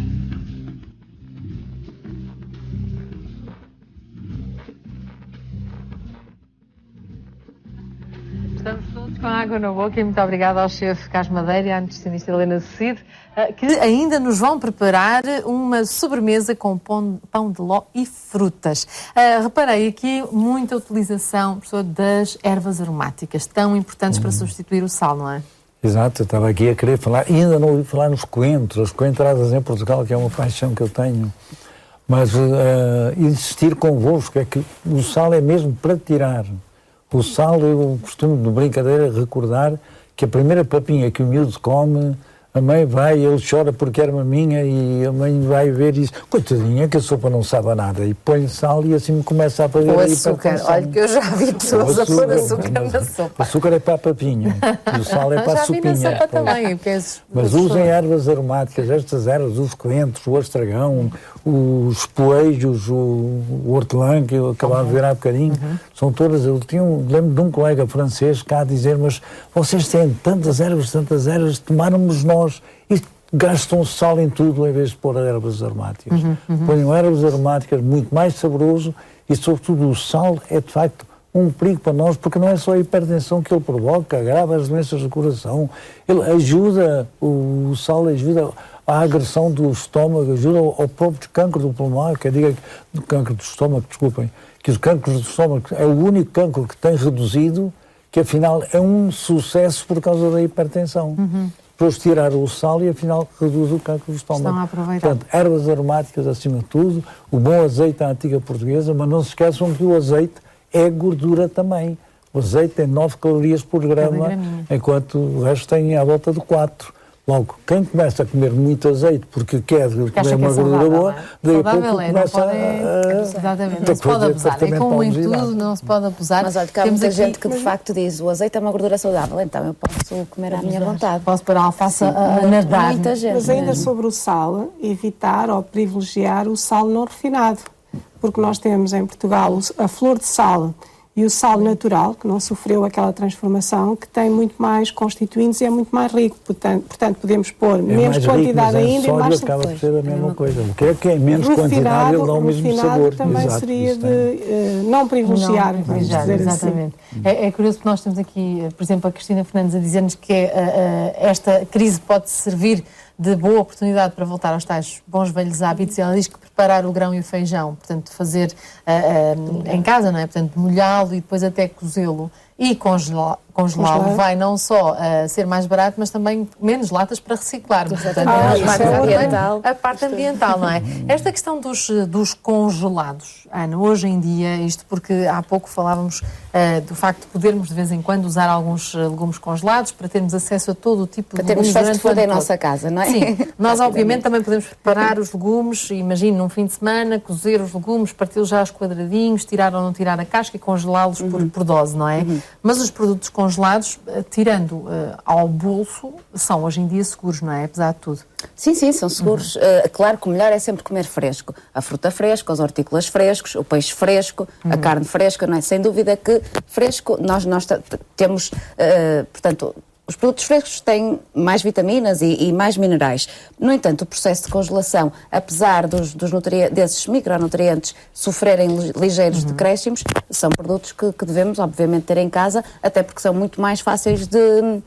[SPEAKER 1] Estamos todos com água na boca e muito obrigada ao chefe Carlos Madeira e à nutricionista Helena Cid, que ainda nos vão preparar uma sobremesa com pão de ló e frutas. Reparei aqui muita utilização, professor, das ervas aromáticas, tão importantes para substituir o sal, não é?
[SPEAKER 6] Exato, eu estava aqui a querer falar, ainda não ouvi falar nos coentros, as coentradas em Portugal, que é uma paixão que eu tenho. Mas insistir convosco é que o sal é mesmo para tirar. O sal, eu costumo, de brincadeira, recordar que a primeira papinha que o miúdo come, a mãe vai, ele chora porque era maminha e a mãe vai ver isso. Coitadinha, que a sopa não sabe a nada. E põe sal e assim me começa a fazer...
[SPEAKER 1] O açúcar, olha que eu já vi pessoas a pôr açúcar na sopa.
[SPEAKER 6] O açúcar é para a papinha e o sal é para a sopinha.
[SPEAKER 1] Já vi na sopa também.
[SPEAKER 6] Mas usem ervas aromáticas, estas ervas, os coentros, o astragão, os poejos, o hortelã, que eu acabava de ver há bocadinho, são todas... lembro de um colega francês cá a dizer, mas vocês têm tantas ervas, tomáramos nós e gastam sal em tudo em vez de pôr ervas aromáticas. Ponham ervas aromáticas, muito mais saboroso, e sobretudo o sal é de facto um perigo para nós, porque não é só a hipertensão que ele provoca, agrava as doenças do coração, ele ajuda, o sal ajuda à agressão do estômago, ajuda ao próprio cancro do pulmão, que diga do cancro do estômago, desculpem, que o cancro do estômago é o único cancro que tem reduzido, que afinal é um sucesso por causa da hipertensão. Depois tirar o sal e afinal reduz o cancro do estômago.
[SPEAKER 1] Estão a aproveitar.
[SPEAKER 6] Portanto, ervas aromáticas acima de tudo, o bom azeite à antiga portuguesa, mas não se esqueçam que o azeite é gordura também. O azeite tem 9 calorias por grama, enquanto o resto tem à volta de 4. Logo, quem começa a comer muito azeite porque quer comer uma gordura boa, daí a pouco começa a...
[SPEAKER 1] Exatamente, não se pode abusar. É como em tudo, não se pode abusar.
[SPEAKER 5] Mas olha, que há muita gente que de facto diz o azeite é uma gordura saudável, então eu posso comer à minha vontade.
[SPEAKER 1] Posso pôr a alface a nadar.
[SPEAKER 5] Muita gente.
[SPEAKER 3] Mas ainda sobre o sal, evitar ou privilegiar o sal não refinado. Porque nós temos em Portugal a flor de sal E o sal natural, que não sofreu aquela transformação, que tem muito mais constituintes e é muito mais rico. Portanto podemos pôr menos quantidade ainda e mais
[SPEAKER 6] sódio acaba por ser a mesma coisa. O que é menos quantidade, ele dá o mesmo sabor.
[SPEAKER 3] Também
[SPEAKER 6] exato,
[SPEAKER 3] seria de não privilegiar, vamos dizer
[SPEAKER 1] exatamente.
[SPEAKER 3] Assim.
[SPEAKER 1] É curioso que nós temos aqui, por exemplo, a Cristina Fernandes a dizer-nos que esta crise pode servir de boa oportunidade para voltar aos tais bons velhos hábitos. E ela diz que preparar o grão e o feijão, portanto, fazer em casa, não é? Portanto, molhá-lo e depois até cozê-lo e congelá-lo vai não só ser mais barato, mas também menos latas para reciclar. Portanto, a parte ambiental, não é? Esta questão dos congelados, Ana, hoje em dia, isto porque há pouco falávamos do facto de podermos de vez em quando usar alguns legumes congelados para termos acesso a todo o tipo de legumes.
[SPEAKER 5] Para termos fast food em nossa casa, não é?
[SPEAKER 1] Sim, nós obviamente também podemos preparar os legumes, imagine num fim de semana, cozer os legumes, parti-los já aos quadradinhos, tirar ou não tirar a casca e congelá-los por dose, não é? Mas os produtos congelados, tirando ao bolso, são hoje em dia seguros, não é? Apesar de tudo.
[SPEAKER 5] Sim, são seguros. Claro que o melhor é sempre comer fresco. A fruta fresca, os hortícolas frescos, o peixe fresco, a carne fresca, não é? Sem dúvida que fresco, nós temos, portanto, os produtos frescos têm mais vitaminas e mais minerais. No entanto, o processo de congelação, apesar desses micronutrientes sofrerem ligeiros decréscimos, são produtos que devemos, obviamente, ter em casa, até porque são muito mais fáceis de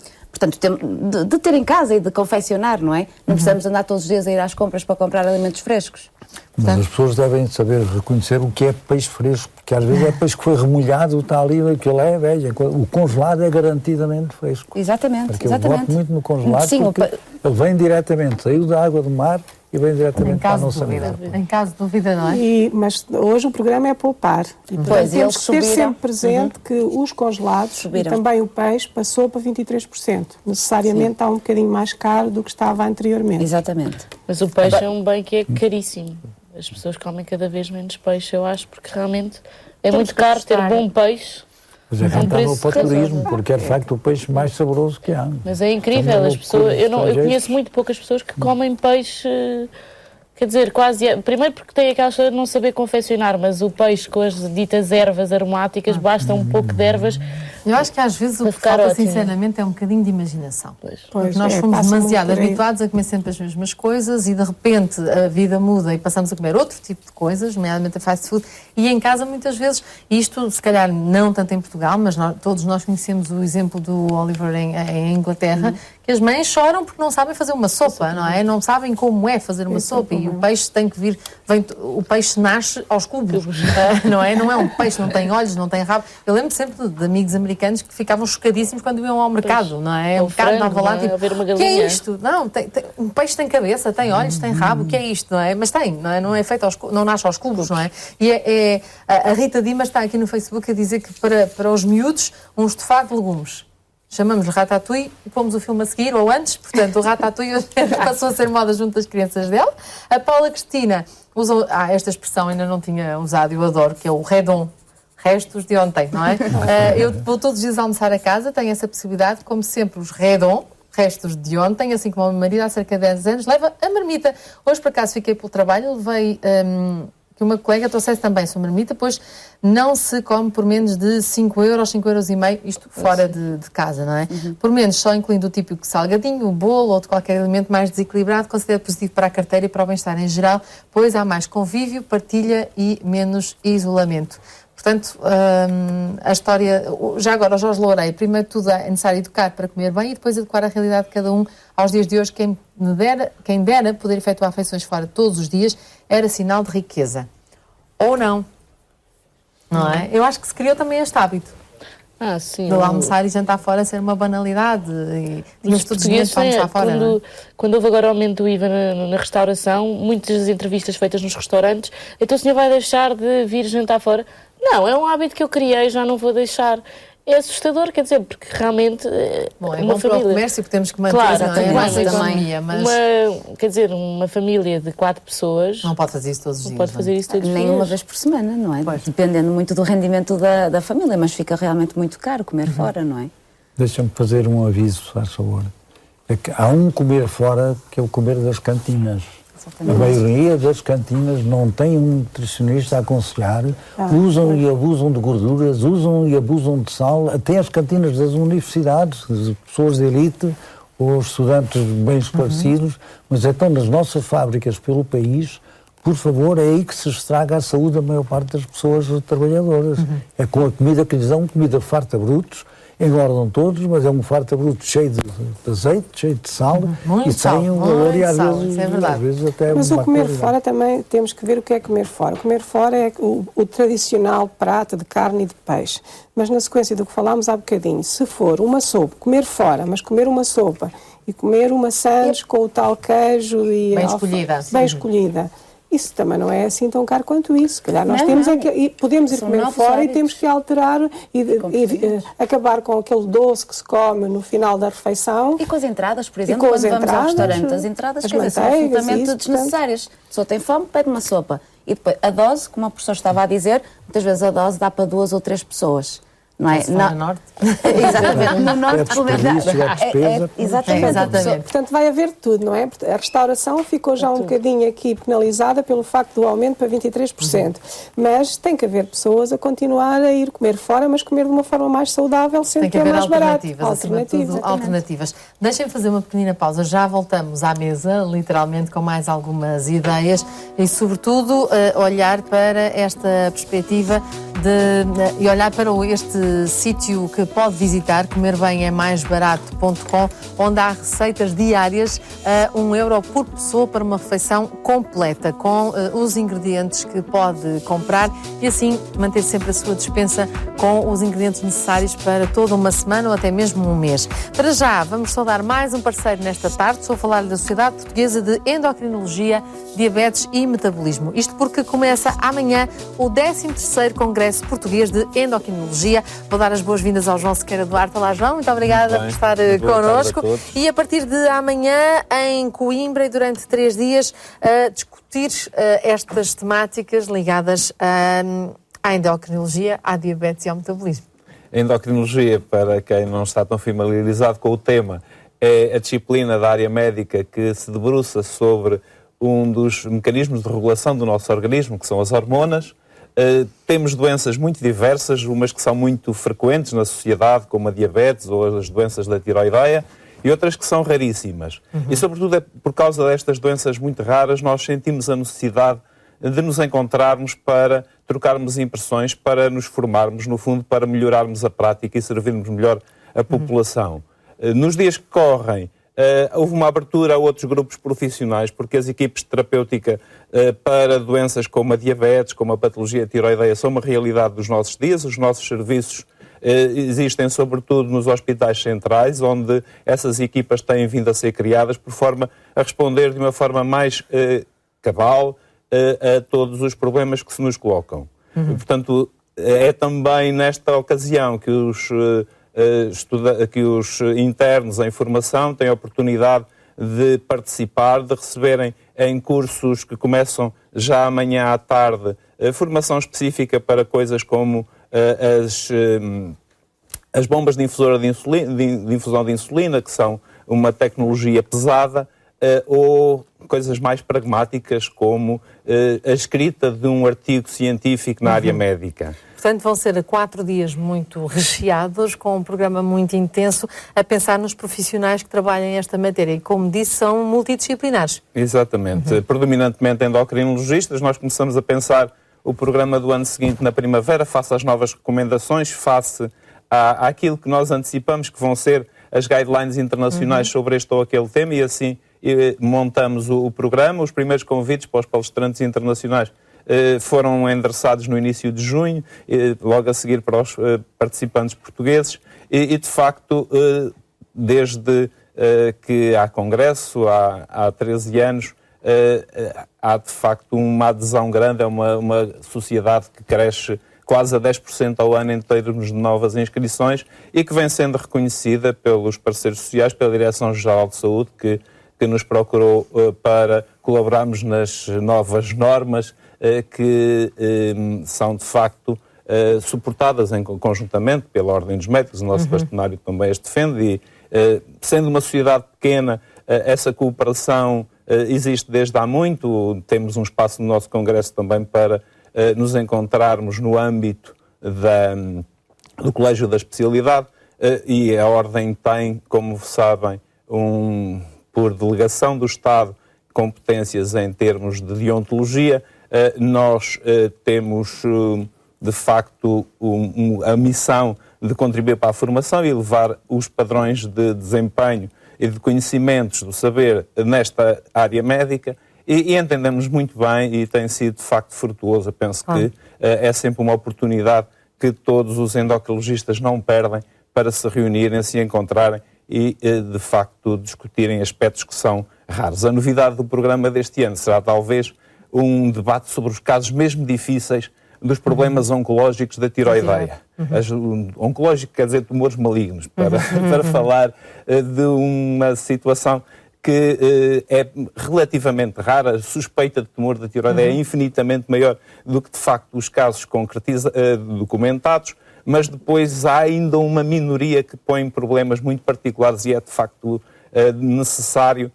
[SPEAKER 5] ter em casa e de confeccionar, não é? Não precisamos andar todos os dias a ir às compras para comprar alimentos frescos.
[SPEAKER 6] Mas as pessoas devem saber reconhecer o que é peixe fresco, porque às vezes é peixe que foi remolhado, está ali, aquilo é velho. O congelado é garantidamente fresco.
[SPEAKER 5] Exatamente,
[SPEAKER 6] porque eu gosto muito no congelado, porque ele vem diretamente, saiu da água do mar e vem diretamente para a nossa vida.
[SPEAKER 1] Em caso de dúvida, não é?
[SPEAKER 3] Mas hoje o programa é poupar. E, portanto, temos que ter sempre presente que os congelados e também o peixe passou para 23%. Necessariamente está um bocadinho mais caro do que estava anteriormente.
[SPEAKER 5] Exatamente.
[SPEAKER 4] Mas o peixe é um bem que é caríssimo. As pessoas comem cada vez menos peixe, eu acho, porque realmente é muito caro ter bom peixe.
[SPEAKER 6] Mas é rentável para o turismo, porque é de facto o peixe mais saboroso que há.
[SPEAKER 4] Mas é incrível, as pessoas, eu conheço muito poucas pessoas que comem peixe, quer dizer, quase, primeiro porque tem aquela história de não saber confeccionar, mas o peixe com as ditas ervas aromáticas, basta um pouco de ervas.
[SPEAKER 1] Eu acho que às vezes o que falta, sinceramente, é um bocadinho de imaginação. Porque nós fomos demasiado habituados a comer sempre as mesmas coisas e de repente a vida muda e passamos a comer outro tipo de coisas, nomeadamente a fast food, e em casa muitas vezes, isto se calhar não tanto em Portugal, mas todos nós conhecemos o exemplo do Oliver em Inglaterra, que as mães choram porque não sabem fazer uma sopa, não é? Não sabem como é fazer uma sopa e o peixe tem que vir, o peixe nasce aos cubos, não é? Não é um peixe, não tem olhos, não tem rabo. Eu lembro sempre de amigos americanos que ficavam chocadíssimos quando iam ao mercado, não é? O mercado estava lá tipo, o que é isto? Não, um peixe tem cabeça, tem olhos, tem rabo, o que é isto, não é? Mas tem, não é? Não é feito não nasce aos cubos, não é? E a Rita Dimas está aqui no Facebook a dizer que para os miúdos, um estofado de legumes. Chamamos Ratatouille e pomos o filme a seguir, ou antes, portanto, o Ratatouille passou a ser moda junto das crianças dela. A Paula Cristina usou, esta expressão ainda não tinha usado, eu adoro, que é o redon, restos de ontem, não é? Eu vou todos os dias almoçar a casa, tenho essa possibilidade, como sempre, os redon, restos de ontem, assim como o meu marido há cerca de 10 anos, leva a marmita. Hoje, por acaso, fiquei pelo trabalho, levei... que uma colega trouxesse também sua marmita, pois não se come por menos de 5 euros, 5 euros e meio, isto fora de casa, não é? Por menos, só incluindo o típico salgadinho, o bolo ou de qualquer alimento mais desequilibrado, considero positivo para a carteira e para o bem-estar em geral, pois há mais convívio, partilha e menos isolamento. Portanto, a história... Já agora, Jorge Loureiro, primeiro de tudo é necessário educar para comer bem e depois adequar a realidade de cada um aos dias de hoje. Quem dera poder efetuar refeições fora todos os dias era sinal de riqueza. Ou não. Não é? Eu acho que se criou também este hábito.
[SPEAKER 4] Sim.
[SPEAKER 1] De almoçar e jantar fora ser uma banalidade. E tínhamos todos os dias para almoçar fora.
[SPEAKER 4] Quando houve agora o aumento do IVA na restauração, muitas das entrevistas feitas nos restaurantes, então o senhor vai deixar de vir jantar fora? Não, é um hábito que eu criei, já não vou deixar. É assustador, quer dizer, porque realmente
[SPEAKER 1] bom, é uma bom família... para o comércio, porque temos que manter a economia, mas...
[SPEAKER 4] quer dizer, uma família de 4 pessoas...
[SPEAKER 1] Não pode fazer isso todos os dias.
[SPEAKER 4] Não pode fazer isso todos os dias.
[SPEAKER 5] Nem uma vez por semana, não é? Pois. Dependendo muito do rendimento da família, mas fica realmente muito caro comer fora, não é?
[SPEAKER 6] Deixa-me fazer um aviso, faz favor. É que há um comer fora que é o comer das cantinas. A maioria das cantinas não tem um nutricionista a aconselhar, usam e abusam de gorduras, usam e abusam de sal, até as cantinas das universidades, pessoas de elite ou estudantes bem esclarecidos, mas então nas nossas fábricas pelo país, por favor, é aí que se estraga a saúde da maior parte das pessoas trabalhadoras. É com a comida que lhes dão, comida farta brutos, engordam todos, mas é um farta bruto cheio de azeite, cheio de sal, e sem um valor e às vezes até
[SPEAKER 3] mas
[SPEAKER 6] uma
[SPEAKER 3] o comer
[SPEAKER 6] qualidade.
[SPEAKER 3] fora também temos que ver o que é comer fora. Comer fora é o tradicional prato de carne e de peixe. Mas na sequência do que falámos há bocadinho, se for uma sopa, comer fora, mas comer uma sopa e comer uma sandes com o tal queijo e bem escolhida. Isso também não é assim tão caro quanto isso. Se calhar nós podemos ir comer fora hábitos. E temos que alterar e acabar com aquele doce que se come no final da refeição.
[SPEAKER 5] E com as entradas, por exemplo, quando vamos ao restaurante, as entradas são absolutamente desnecessárias. A pessoa tem fome, pede uma sopa. E depois, a dose, como a professora estava a dizer, muitas vezes a dose dá para 2 ou 3 pessoas. Não é?
[SPEAKER 1] No Norte.
[SPEAKER 5] Exatamente, no Norte, pelo menos.
[SPEAKER 3] Exatamente. Portanto, vai haver tudo, não é? A restauração ficou já um bocadinho aqui penalizada pelo facto do aumento para 23%. Mas tem que haver pessoas a continuar a ir comer fora, mas comer de uma forma mais saudável, sendo que é mais barato.
[SPEAKER 1] Alternativas. Deixem-me fazer uma pequenina pausa. Já voltamos à mesa, literalmente, com mais algumas ideias e, sobretudo, olhar para esta perspectiva e olhar para este sítio que pode visitar, comerbememaisbarato.com, onde há receitas diárias a €1 por pessoa para uma refeição completa, com os ingredientes que pode comprar e assim manter sempre a sua despensa com os ingredientes necessários para toda uma semana ou até mesmo um mês. Para já, vamos saudar mais um parceiro nesta tarde. Estou a falar da Sociedade Portuguesa de Endocrinologia, Diabetes e Metabolismo. Isto porque começa amanhã o 13º Congresso Português de Endocrinologia. Vou dar as boas-vindas ao João Sequeira Duarte. Olá, João, muito obrigada por estar connosco. E a partir de amanhã, em Coimbra, e durante 3 dias, discutir estas temáticas ligadas à endocrinologia, à diabetes e ao metabolismo.
[SPEAKER 9] A endocrinologia, para quem não está tão familiarizado com o tema, é a disciplina da área médica que se debruça sobre um dos mecanismos de regulação do nosso organismo, que são as hormonas. Temos doenças muito diversas, umas que são muito frequentes na sociedade, como a diabetes ou as doenças da tiroideia, e outras que são raríssimas. E, sobretudo, é por causa destas doenças muito raras, nós sentimos a necessidade de nos encontrarmos para trocarmos impressões, para nos formarmos, no fundo, para melhorarmos a prática e servirmos melhor a população. Nos dias que correm, houve uma abertura a outros grupos profissionais, porque as equipes de terapêutica para doenças como a diabetes, como a patologia tiroideia, são uma realidade dos nossos dias. Os nossos serviços existem sobretudo nos hospitais centrais, onde essas equipas têm vindo a ser criadas por forma a responder de uma forma mais cabal a todos os problemas que se nos colocam. E, portanto, é também nesta ocasião que os internos em formação têm a oportunidade de participar, de receberem em cursos que começam já amanhã à tarde, formação específica para coisas como as bombas de infusão de insulina, que são uma tecnologia pesada, ou coisas mais pragmáticas como a escrita de um artigo científico na área médica.
[SPEAKER 1] Portanto, vão ser 4 dias muito recheados, com um programa muito intenso, a pensar nos profissionais que trabalham esta matéria. E, como disse, são multidisciplinares.
[SPEAKER 9] Exatamente. Predominantemente endocrinologistas. Nós começamos a pensar o programa do ano seguinte na primavera, face às novas recomendações, face àquilo que nós antecipamos que vão ser as guidelines internacionais sobre este ou aquele tema, e assim montamos o programa. Os primeiros convites para os palestrantes internacionais foram endereçados no início de junho, logo a seguir para os participantes portugueses, e de facto, desde que há congresso, há 13 anos, há de facto uma adesão grande, é uma sociedade que cresce quase a 10% ao ano em termos de novas inscrições e que vem sendo reconhecida pelos parceiros sociais, pela Direção-Geral de Saúde, que nos procurou para colaborarmos nas novas normas que são, de facto, suportadas conjuntamente pela Ordem dos Médicos. O nosso bastonário também as defende e, sendo uma sociedade pequena, essa cooperação existe desde há muito. Temos um espaço no nosso Congresso também para nos encontrarmos no âmbito do Colégio da Especialidade, e a Ordem tem, como sabem, por delegação do Estado, competências em termos de deontologia. Nós temos, de facto, a missão de contribuir para a formação e levar os padrões de desempenho e de conhecimentos do saber nesta área médica, e entendemos muito bem, e tem sido, de facto, frutuoso. Eu penso que é sempre uma oportunidade que todos os endocrinologistas não perdem para se reunirem, se encontrarem e, de facto, discutirem aspectos que são raros. A novidade do programa deste ano será, talvez, um debate sobre os casos mesmo difíceis dos problemas oncológicos da tiroideia. Oncológico quer dizer tumores malignos, para falar de uma situação que é relativamente rara. A suspeita de tumor da tiroideia é infinitamente maior do que, de facto, os casos documentados, mas depois há ainda uma minoria que põe problemas muito particulares, e é, de facto, necessário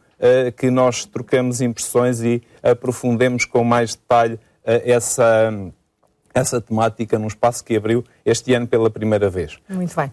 [SPEAKER 9] que nós troquemos impressões e aprofundemos com mais detalhe essa temática num espaço que abriu este ano pela primeira vez.
[SPEAKER 1] Muito bem.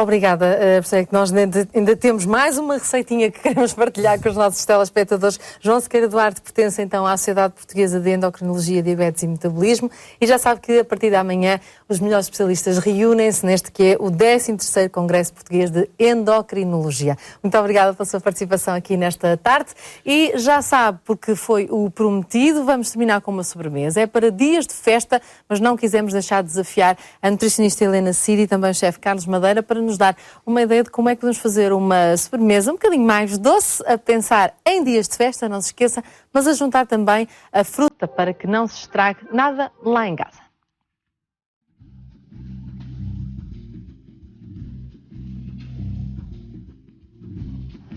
[SPEAKER 1] Obrigada. Sei que nós ainda temos mais uma receitinha que queremos partilhar com os nossos telespectadores. João Sequeira Duarte pertence então à Sociedade Portuguesa de Endocrinologia, Diabetes e Metabolismo, e já sabe que a partir de amanhã os melhores especialistas reúnem-se neste que é o 13º Congresso Português de Endocrinologia. Muito obrigada pela sua participação aqui nesta tarde, e já sabe, porque foi o prometido, vamos terminar com uma sobremesa. É para dias de festa, mas não quisemos deixar de desafiar a nutricionista Helena Cid e também o chefe Carlos Madeira para nos dar uma ideia de como é que podemos fazer uma sobremesa um bocadinho mais doce, a pensar em dias de festa, não se esqueça, mas a juntar também a fruta para que não se estrague nada lá em casa.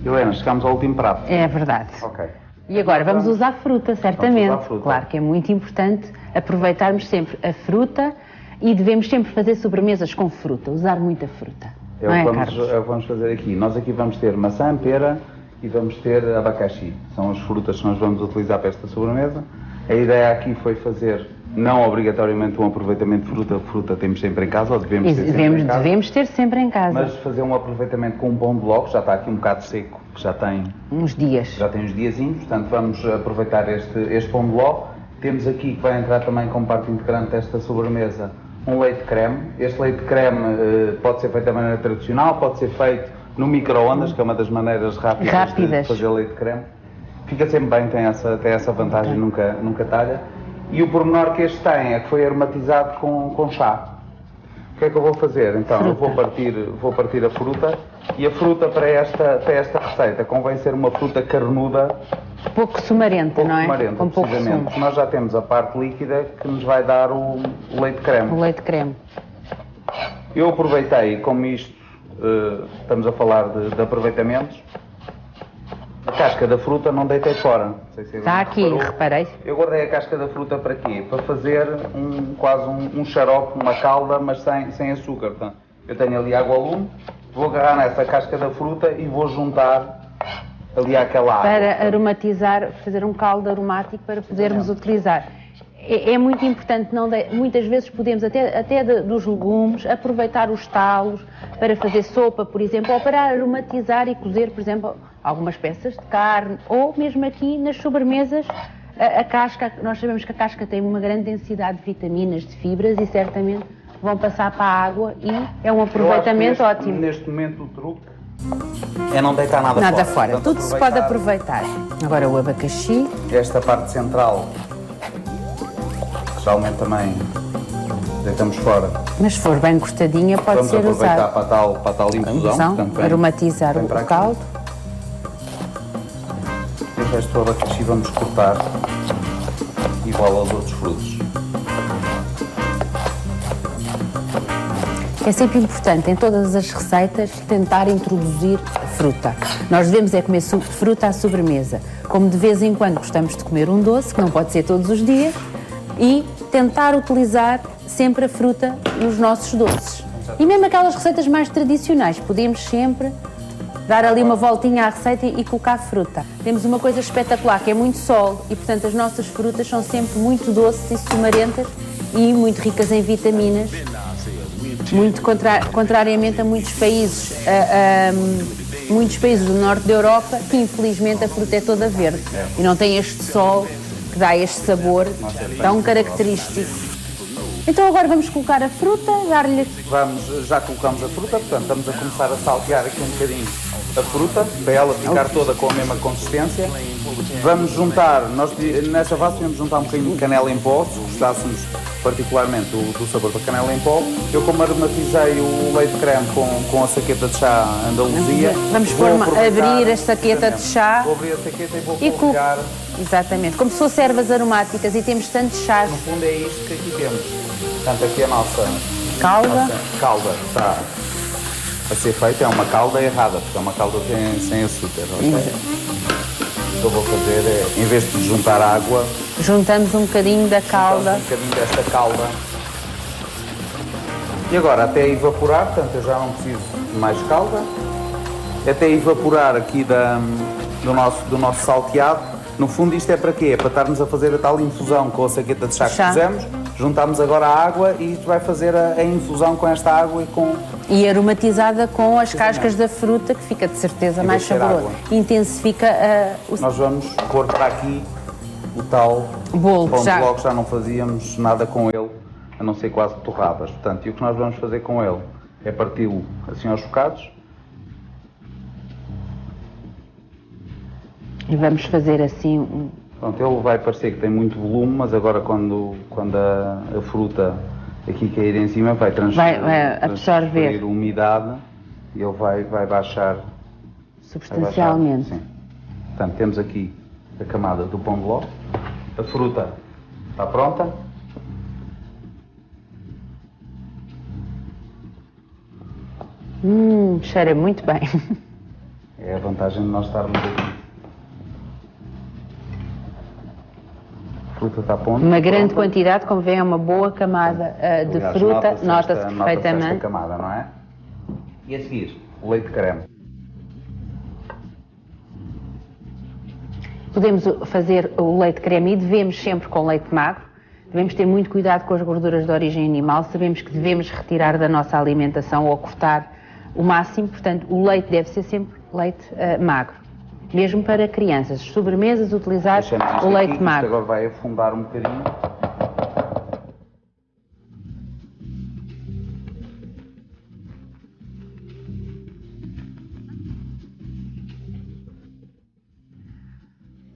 [SPEAKER 8] Helena, chegamos ao último prato.
[SPEAKER 7] É verdade.
[SPEAKER 8] Ok.
[SPEAKER 7] E agora vamos usar fruta, certamente.
[SPEAKER 8] Vamos usar fruta.
[SPEAKER 7] Claro que é muito importante aproveitarmos sempre a fruta, e devemos sempre fazer sobremesas com fruta, usar muita fruta.
[SPEAKER 8] É o que vamos fazer aqui. Nós aqui vamos ter maçã, pera e vamos ter abacaxi. São as frutas que nós vamos utilizar para esta sobremesa. A ideia aqui foi fazer, não obrigatoriamente um aproveitamento de fruta, fruta temos sempre em casa, ou devemos ter sempre em casa.
[SPEAKER 7] Devemos ter sempre em casa.
[SPEAKER 8] Mas fazer um aproveitamento com um pão de ló, que já está aqui um bocado seco, que já tem
[SPEAKER 7] uns dias.
[SPEAKER 8] Já tem uns diazinhos, portanto vamos aproveitar este pão de ló. Temos aqui, que vai entrar também como parte integrante desta sobremesa, um leite creme. Este leite creme pode ser feito da maneira tradicional, pode ser feito no micro-ondas, que é uma das maneiras rápidas de fazer leite creme. Fica sempre bem, tem essa vantagem, nunca talha. E o pormenor que este tem é que foi aromatizado com chá. O que é que eu vou fazer? Então, eu vou partir a fruta, e a fruta para esta receita convém ser uma fruta carnuda,
[SPEAKER 7] pouco sumarenta, não é?
[SPEAKER 8] Sumarenta,
[SPEAKER 7] com pouco
[SPEAKER 8] precisamente. Nós já temos a parte líquida que nos vai dar o leite creme.
[SPEAKER 7] O leite creme.
[SPEAKER 8] Eu aproveitei, como isto, estamos a falar de aproveitamentos, a casca da fruta não deitei fora. Não sei se
[SPEAKER 7] está aqui, reparei.
[SPEAKER 8] Eu guardei a casca da fruta para quê? Para fazer quase um xarope, uma calda, mas sem açúcar. Portanto, eu tenho ali água ao lume, vou agarrar nessa casca da fruta e vou juntar ali àquela água.
[SPEAKER 7] Para aromatizar, fazer um caldo aromático para podermos utilizar. É muito importante, muitas vezes podemos, até dos legumes, aproveitar os talos para fazer sopa, por exemplo, ou para aromatizar e cozer, por exemplo, algumas peças de carne, ou mesmo aqui nas sobremesas, a casca. Nós sabemos que a casca tem uma grande densidade de vitaminas, de fibras, e certamente vão passar para a água, e é um aproveitamento ótimo.
[SPEAKER 8] Neste momento o truque é não deitar nada
[SPEAKER 7] fora.
[SPEAKER 8] Portanto,
[SPEAKER 7] tudo se pode aproveitar. Agora o abacaxi.
[SPEAKER 8] Esta parte central, que geralmente também deitamos fora.
[SPEAKER 7] Mas se for bem cortadinha, pode ser usado.
[SPEAKER 8] Vamos aproveitar para a tal infusão. Portanto,
[SPEAKER 7] aromatizar o caldo.
[SPEAKER 8] E o resto do abacaxi vamos cortar igual aos outros frutos.
[SPEAKER 7] É sempre importante, em todas as receitas, tentar introduzir fruta. Nós devemos comer fruta à sobremesa. Como de vez em quando gostamos de comer um doce, que não pode ser todos os dias, e tentar utilizar sempre a fruta nos nossos doces. E mesmo aquelas receitas mais tradicionais, podemos sempre dar ali uma voltinha à receita e colocar fruta. Temos uma coisa espetacular, que é muito sol, e portanto as nossas frutas são sempre muito doces e sumarentas e muito ricas em vitaminas, muito contrariamente a muitos países do norte da Europa, que infelizmente a fruta é toda verde e não tem este sol que dá este sabor tão característico. Então agora vamos colocar a fruta, dar-lhe...
[SPEAKER 8] Já colocamos a fruta, portanto estamos a começar a saltear aqui um bocadinho a fruta, para ela ficar toda com a mesma consistência. Vamos juntar, nós nessa base vamos juntar um bocadinho de canela em pó, se gostássemos particularmente do sabor da canela em pó. Eu, como aromatizei o leite creme com a saqueta de chá Andaluzia,
[SPEAKER 7] vamos abrir a saqueta de chá.
[SPEAKER 8] Vou abrir a saqueta e vou colocar...
[SPEAKER 7] Exatamente, como se fossem ervas aromáticas e temos tantos chás.
[SPEAKER 8] No fundo é isto que aqui temos. Portanto, aqui a nossa
[SPEAKER 7] calda
[SPEAKER 8] está a ser feita, é uma calda errada, porque é uma calda sem açúcar. Okay? O que eu vou fazer é, em vez de juntar água,
[SPEAKER 7] juntamos um bocadinho da calda.
[SPEAKER 8] Um bocadinho desta calda. E agora, até evaporar, portanto, eu já não preciso de mais calda, até evaporar aqui do nosso salteado. No fundo, isto é para quê? É para estarmos a fazer a tal infusão com a saqueta de chá que fizemos. Juntamos agora a água e isto vai fazer a infusão com esta água
[SPEAKER 7] e aromatizada com as cascas da fruta, que fica de certeza mais saboroso. Intensifica
[SPEAKER 8] Nós vamos pôr para aqui o tal
[SPEAKER 7] bolo
[SPEAKER 8] pão de ló, que já não fazíamos nada com ele, a não ser quase torradas. Portanto, e o que nós vamos fazer com ele é parti-lo assim aos bocados.
[SPEAKER 7] E vamos fazer assim
[SPEAKER 8] Pronto, ele vai parecer que tem muito volume, mas agora quando a fruta aqui cair em cima vai absorver umidade e ele vai baixar
[SPEAKER 7] substancialmente.
[SPEAKER 8] Sim. Portanto, temos aqui a camada do pão de ló, a fruta está pronta.
[SPEAKER 7] Cheira muito bem.
[SPEAKER 8] É a vantagem de nós estarmos aqui. Fruta está pronta.
[SPEAKER 7] Uma grande quantidade, como vê, é uma boa camada de fruta, nota-se perfeitamente.
[SPEAKER 8] Esta camada, não é? E a seguir, o leite creme.
[SPEAKER 7] Podemos fazer o leite creme e devemos sempre com leite magro. Devemos ter muito cuidado com as gorduras de origem animal. Sabemos que devemos retirar da nossa alimentação ou cortar o máximo. Portanto, o leite deve ser sempre leite magro. Mesmo para crianças, sobremesas, utilizar o leite magro.
[SPEAKER 8] Agora vai afundar um bocadinho.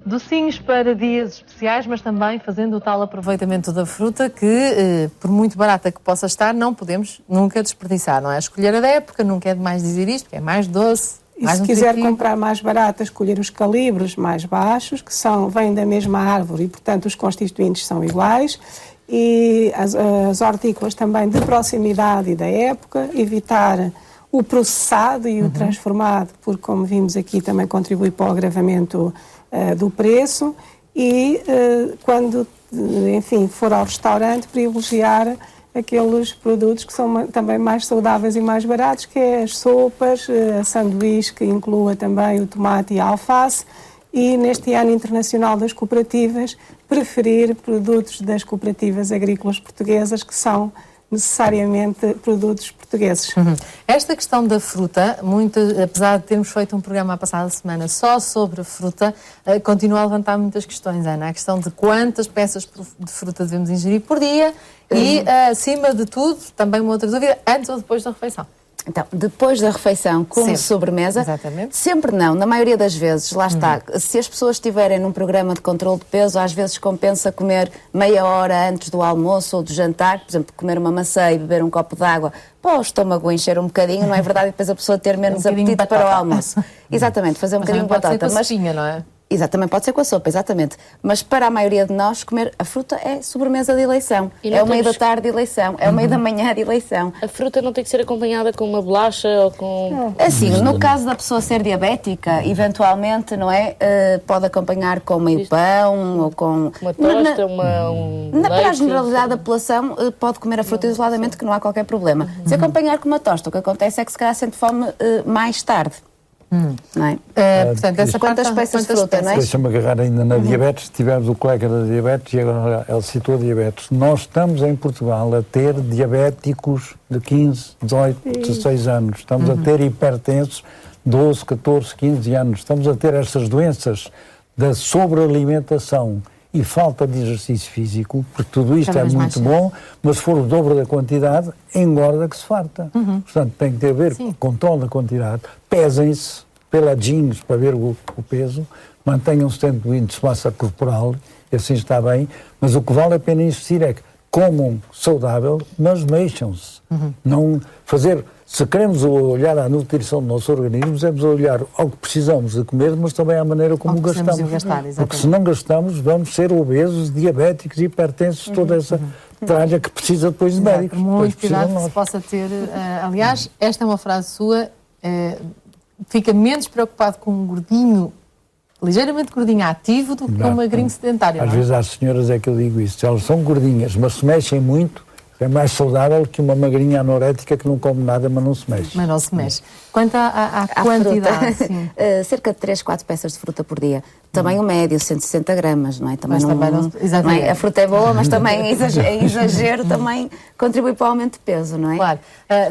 [SPEAKER 1] Docinhos para dias especiais, mas também fazendo o tal aproveitamento da fruta que, por muito barata que possa estar, não podemos nunca desperdiçar, não é? Escolher a da época, nunca é demais dizer isto, que é mais doce.
[SPEAKER 3] E se quiser comprar mais barata, escolher os calibres mais baixos, que vêm da mesma árvore e, portanto, os constituintes são iguais. E as hortícolas também de proximidade e da época, evitar o processado e o transformado, porque, como vimos aqui, também contribui para o agravamento do preço. E quando, enfim, for ao restaurante, privilegiar aqueles produtos que são também mais saudáveis e mais baratos, que é as sopas, a sanduíche, que inclua também o tomate e a alface, e neste ano internacional das cooperativas, preferir produtos das cooperativas agrícolas portuguesas, que são necessariamente produtos portugueses.
[SPEAKER 1] Esta questão da fruta, apesar de termos feito um programa a passada semana só sobre a fruta, continua a levantar muitas questões, Ana. A questão de quantas peças de fruta devemos ingerir por dia e, acima de tudo, também uma outra dúvida, antes ou depois da refeição?
[SPEAKER 5] Então, depois da refeição, como sempre. Sobremesa,
[SPEAKER 1] exatamente.
[SPEAKER 5] Sempre não, na maioria das vezes, lá está. Se as pessoas estiverem num programa de controle de peso, às vezes compensa comer meia hora antes do almoço ou do jantar, por exemplo, comer uma maçã e beber um copo de água, para o estômago encher um bocadinho, não é verdade? E depois a pessoa ter menos apetite para o almoço. Exatamente, fazer um bocadinho de batata.
[SPEAKER 1] Pode ser com a sopinha, não é?
[SPEAKER 5] Exatamente, pode ser com a sopa, exatamente. Mas para a maioria de nós, comer a fruta é sobremesa de eleição. É o meio da tarde de eleição, é o meio da manhã de eleição.
[SPEAKER 4] A fruta não tem que ser acompanhada com uma bolacha ou com...
[SPEAKER 5] Assim, no caso da pessoa ser diabética, eventualmente, não é? Pode acompanhar com meio pão ou com...
[SPEAKER 4] Uma tosta,
[SPEAKER 5] para a generalidade da população, pode comer a fruta isoladamente, que não há qualquer problema. Se acompanhar com uma tosta, o que acontece é que se calhar sente fome mais tarde. Não é?
[SPEAKER 1] Portanto, essa
[SPEAKER 5] Quantas peças de fruta, não é?
[SPEAKER 6] Deixa-me agarrar ainda na diabetes. Tivemos o colega da diabetes e agora ele citou a diabetes. Nós estamos em Portugal a ter diabéticos de 15, 18, 16 anos. Estamos a ter hipertensos 12, 14, 15 anos. Estamos a ter estas doenças da sobrealimentação e falta de exercício físico, porque tudo isto é muito bom, mas se for o dobro da quantidade, engorda que se farta. Portanto, tem que ter a ver com o controle da quantidade. Pesem-se peladinhos para ver o peso, mantenham-se dentro do índice de massa corporal, e assim está bem, mas o que vale a pena insistir é que comam saudável, mas mexam-se. Não fazer... Se queremos olhar à nutrição do nosso organismo, devemos olhar ao que precisamos de comer, mas também à maneira como gastamos. Porque se não gastamos, vamos ser obesos, diabéticos, hipertensos, toda essa tralha que precisa depois de médicos.
[SPEAKER 1] Muito cuidado que se possa ter. Aliás, esta é uma frase sua, fica menos preocupado com um gordinho, ligeiramente gordinho ativo, do que com um magrinho sedentário.
[SPEAKER 6] Às vezes às senhoras é que eu digo isso. Se elas são gordinhas, mas se mexem muito, é mais saudável que uma magrinha anorética que não come nada, mas não se mexe.
[SPEAKER 1] Mas não se mexe. Quanto à quantidade?
[SPEAKER 5] Cerca de 3, 4 peças de fruta por dia. Também o médio, 160 gramas, não é? Também não é? A fruta é boa, mas também exagero também contribui para o aumento de peso, não é?
[SPEAKER 1] Claro.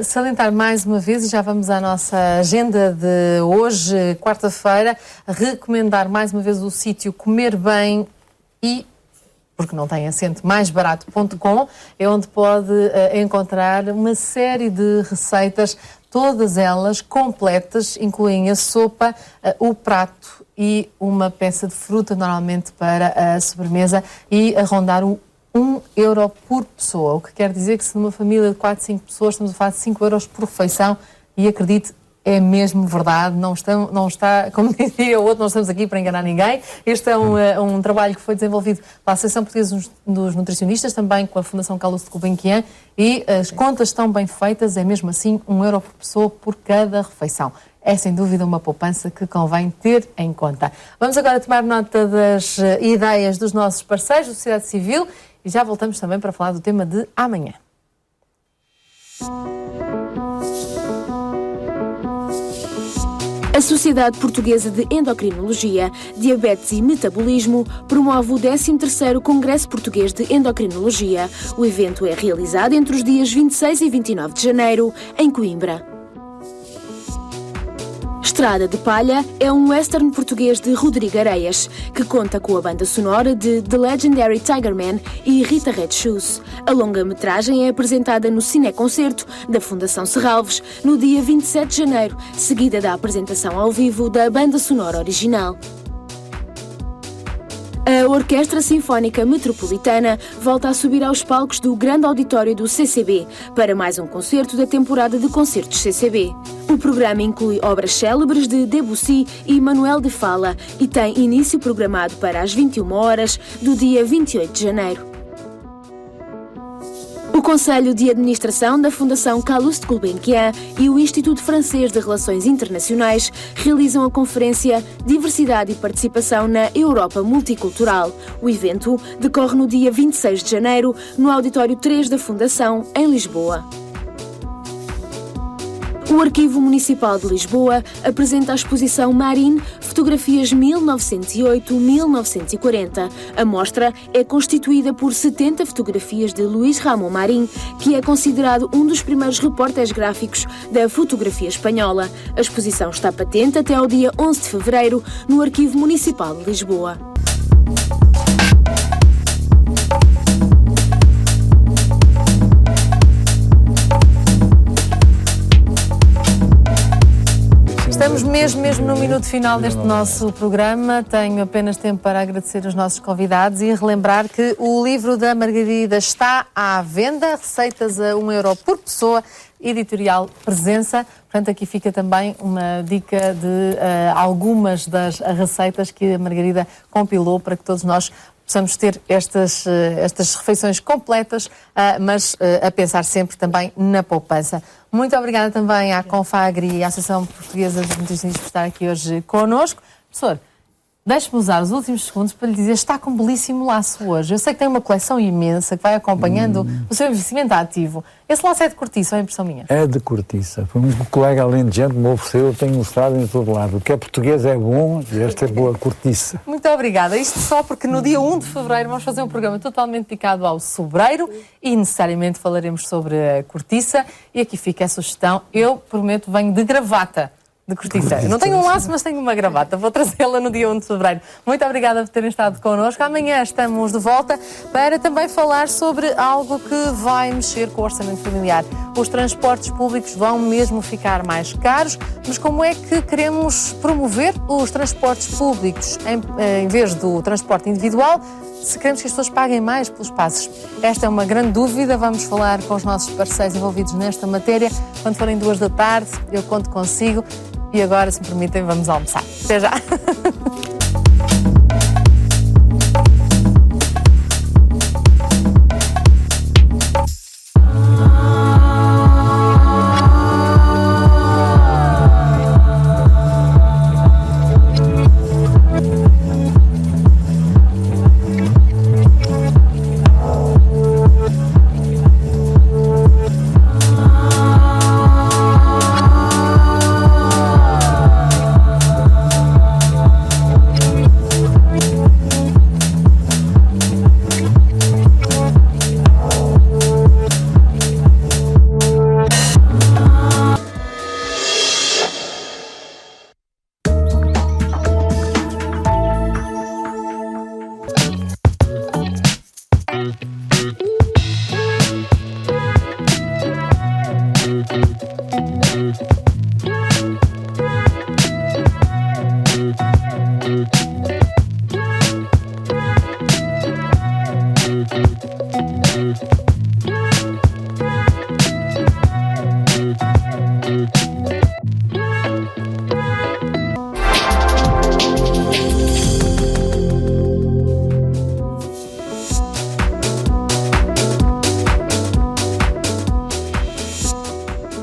[SPEAKER 1] Salientar mais uma vez, e já vamos à nossa agenda de hoje, quarta-feira, recomendar mais uma vez o sítio Comer Bem e... porque não tem acento, maisbarato.com, é onde pode encontrar uma série de receitas, todas elas completas, incluem a sopa, o prato e uma peça de fruta, normalmente para a sobremesa, e a rondar o €1 por pessoa, o que quer dizer que se numa família de 4, 5 pessoas estamos a falar de €5 por refeição, e acredite, é mesmo verdade, não está, como dizia o outro, não estamos aqui para enganar ninguém. Este é um trabalho que foi desenvolvido pela Associação Portuguesa dos Nutricionistas, também com a Fundação Calouste Gulbenkian, e as contas estão bem feitas, é mesmo assim €1 por pessoa por cada refeição. É sem dúvida uma poupança que convém ter em conta. Vamos agora tomar nota das ideias dos nossos parceiros da sociedade civil e já voltamos também para falar do tema de amanhã.
[SPEAKER 10] A Sociedade Portuguesa de Endocrinologia, Diabetes e Metabolismo promove o 13º Congresso Português de Endocrinologia. O evento é realizado entre os dias 26 e 29 de janeiro, em Coimbra. Estrada de Palha é um western português de Rodrigo Areias, que conta com a banda sonora de The Legendary Tigerman e Rita Red Shoes. A longa-metragem é apresentada no Cineconcerto da Fundação Serralves no dia 27 de janeiro, seguida da apresentação ao vivo da banda sonora original. A Orquestra Sinfónica Metropolitana volta a subir aos palcos do Grande Auditório do CCB para mais um concerto da temporada de concertos CCB. O programa inclui obras célebres de Debussy e Manuel de Falla e tem início programado para as 21 horas do dia 28 de janeiro. O Conselho de Administração da Fundação Calouste Gulbenkian e o Instituto Francês de Relações Internacionais realizam a conferência Diversidade e Participação na Europa Multicultural. O evento decorre no dia 26 de janeiro no Auditório 3 da Fundação, em Lisboa. O Arquivo Municipal de Lisboa apresenta a exposição Marine, Fotografias 1908-1940. A mostra é constituída por 70 fotografias de Luís Ramon Marín, que é considerado um dos primeiros repórteres gráficos da fotografia espanhola. A exposição está patente até ao dia 11 de fevereiro no Arquivo Municipal de Lisboa.
[SPEAKER 1] Estamos mesmo no minuto final deste nosso programa. Tenho apenas tempo para agradecer os nossos convidados e relembrar que o livro da Margarida está à venda, receitas a €1 por pessoa, editorial Presença. Portanto, aqui fica também uma dica de algumas das receitas que a Margarida compilou para que todos nós possamos ter estas refeições completas, mas a pensar sempre também na poupança. Muito obrigada também à Confagri e à Associação Portuguesa dos Nutricionistas por estar aqui hoje connosco. Professor, Deixe-me usar os últimos segundos para lhe dizer, está com um belíssimo laço hoje. Eu sei que tem uma coleção imensa que vai acompanhando o seu investimento ativo. Esse laço é de cortiça, ou é impressão minha?
[SPEAKER 6] É de cortiça. Foi um colega alentejante me ofereceu, eu tenho mostrado em todo lado. O que é português é bom e esta é boa cortiça.
[SPEAKER 1] Muito obrigada. Isto só porque no dia 1 de fevereiro vamos fazer um programa totalmente dedicado ao sobreiro e necessariamente falaremos sobre a cortiça. E aqui fica a sugestão. Eu prometo, venho de gravata. De cortiça. Eu não tenho um laço, mas tenho uma gravata. Vou trazê-la no dia 1 de fevereiro. Muito obrigada por terem estado connosco. Amanhã estamos de volta para também falar sobre algo que vai mexer com o orçamento familiar. Os transportes públicos vão mesmo ficar mais caros, mas como é que queremos promover os transportes públicos em vez do transporte individual? Se queremos que as pessoas paguem mais pelos passos. Esta é uma grande dúvida. Vamos falar com os nossos parceiros envolvidos nesta matéria. Quando forem 2 da tarde, eu conto consigo. E agora, se me permitem, vamos almoçar. Até já!
[SPEAKER 11] Thank you.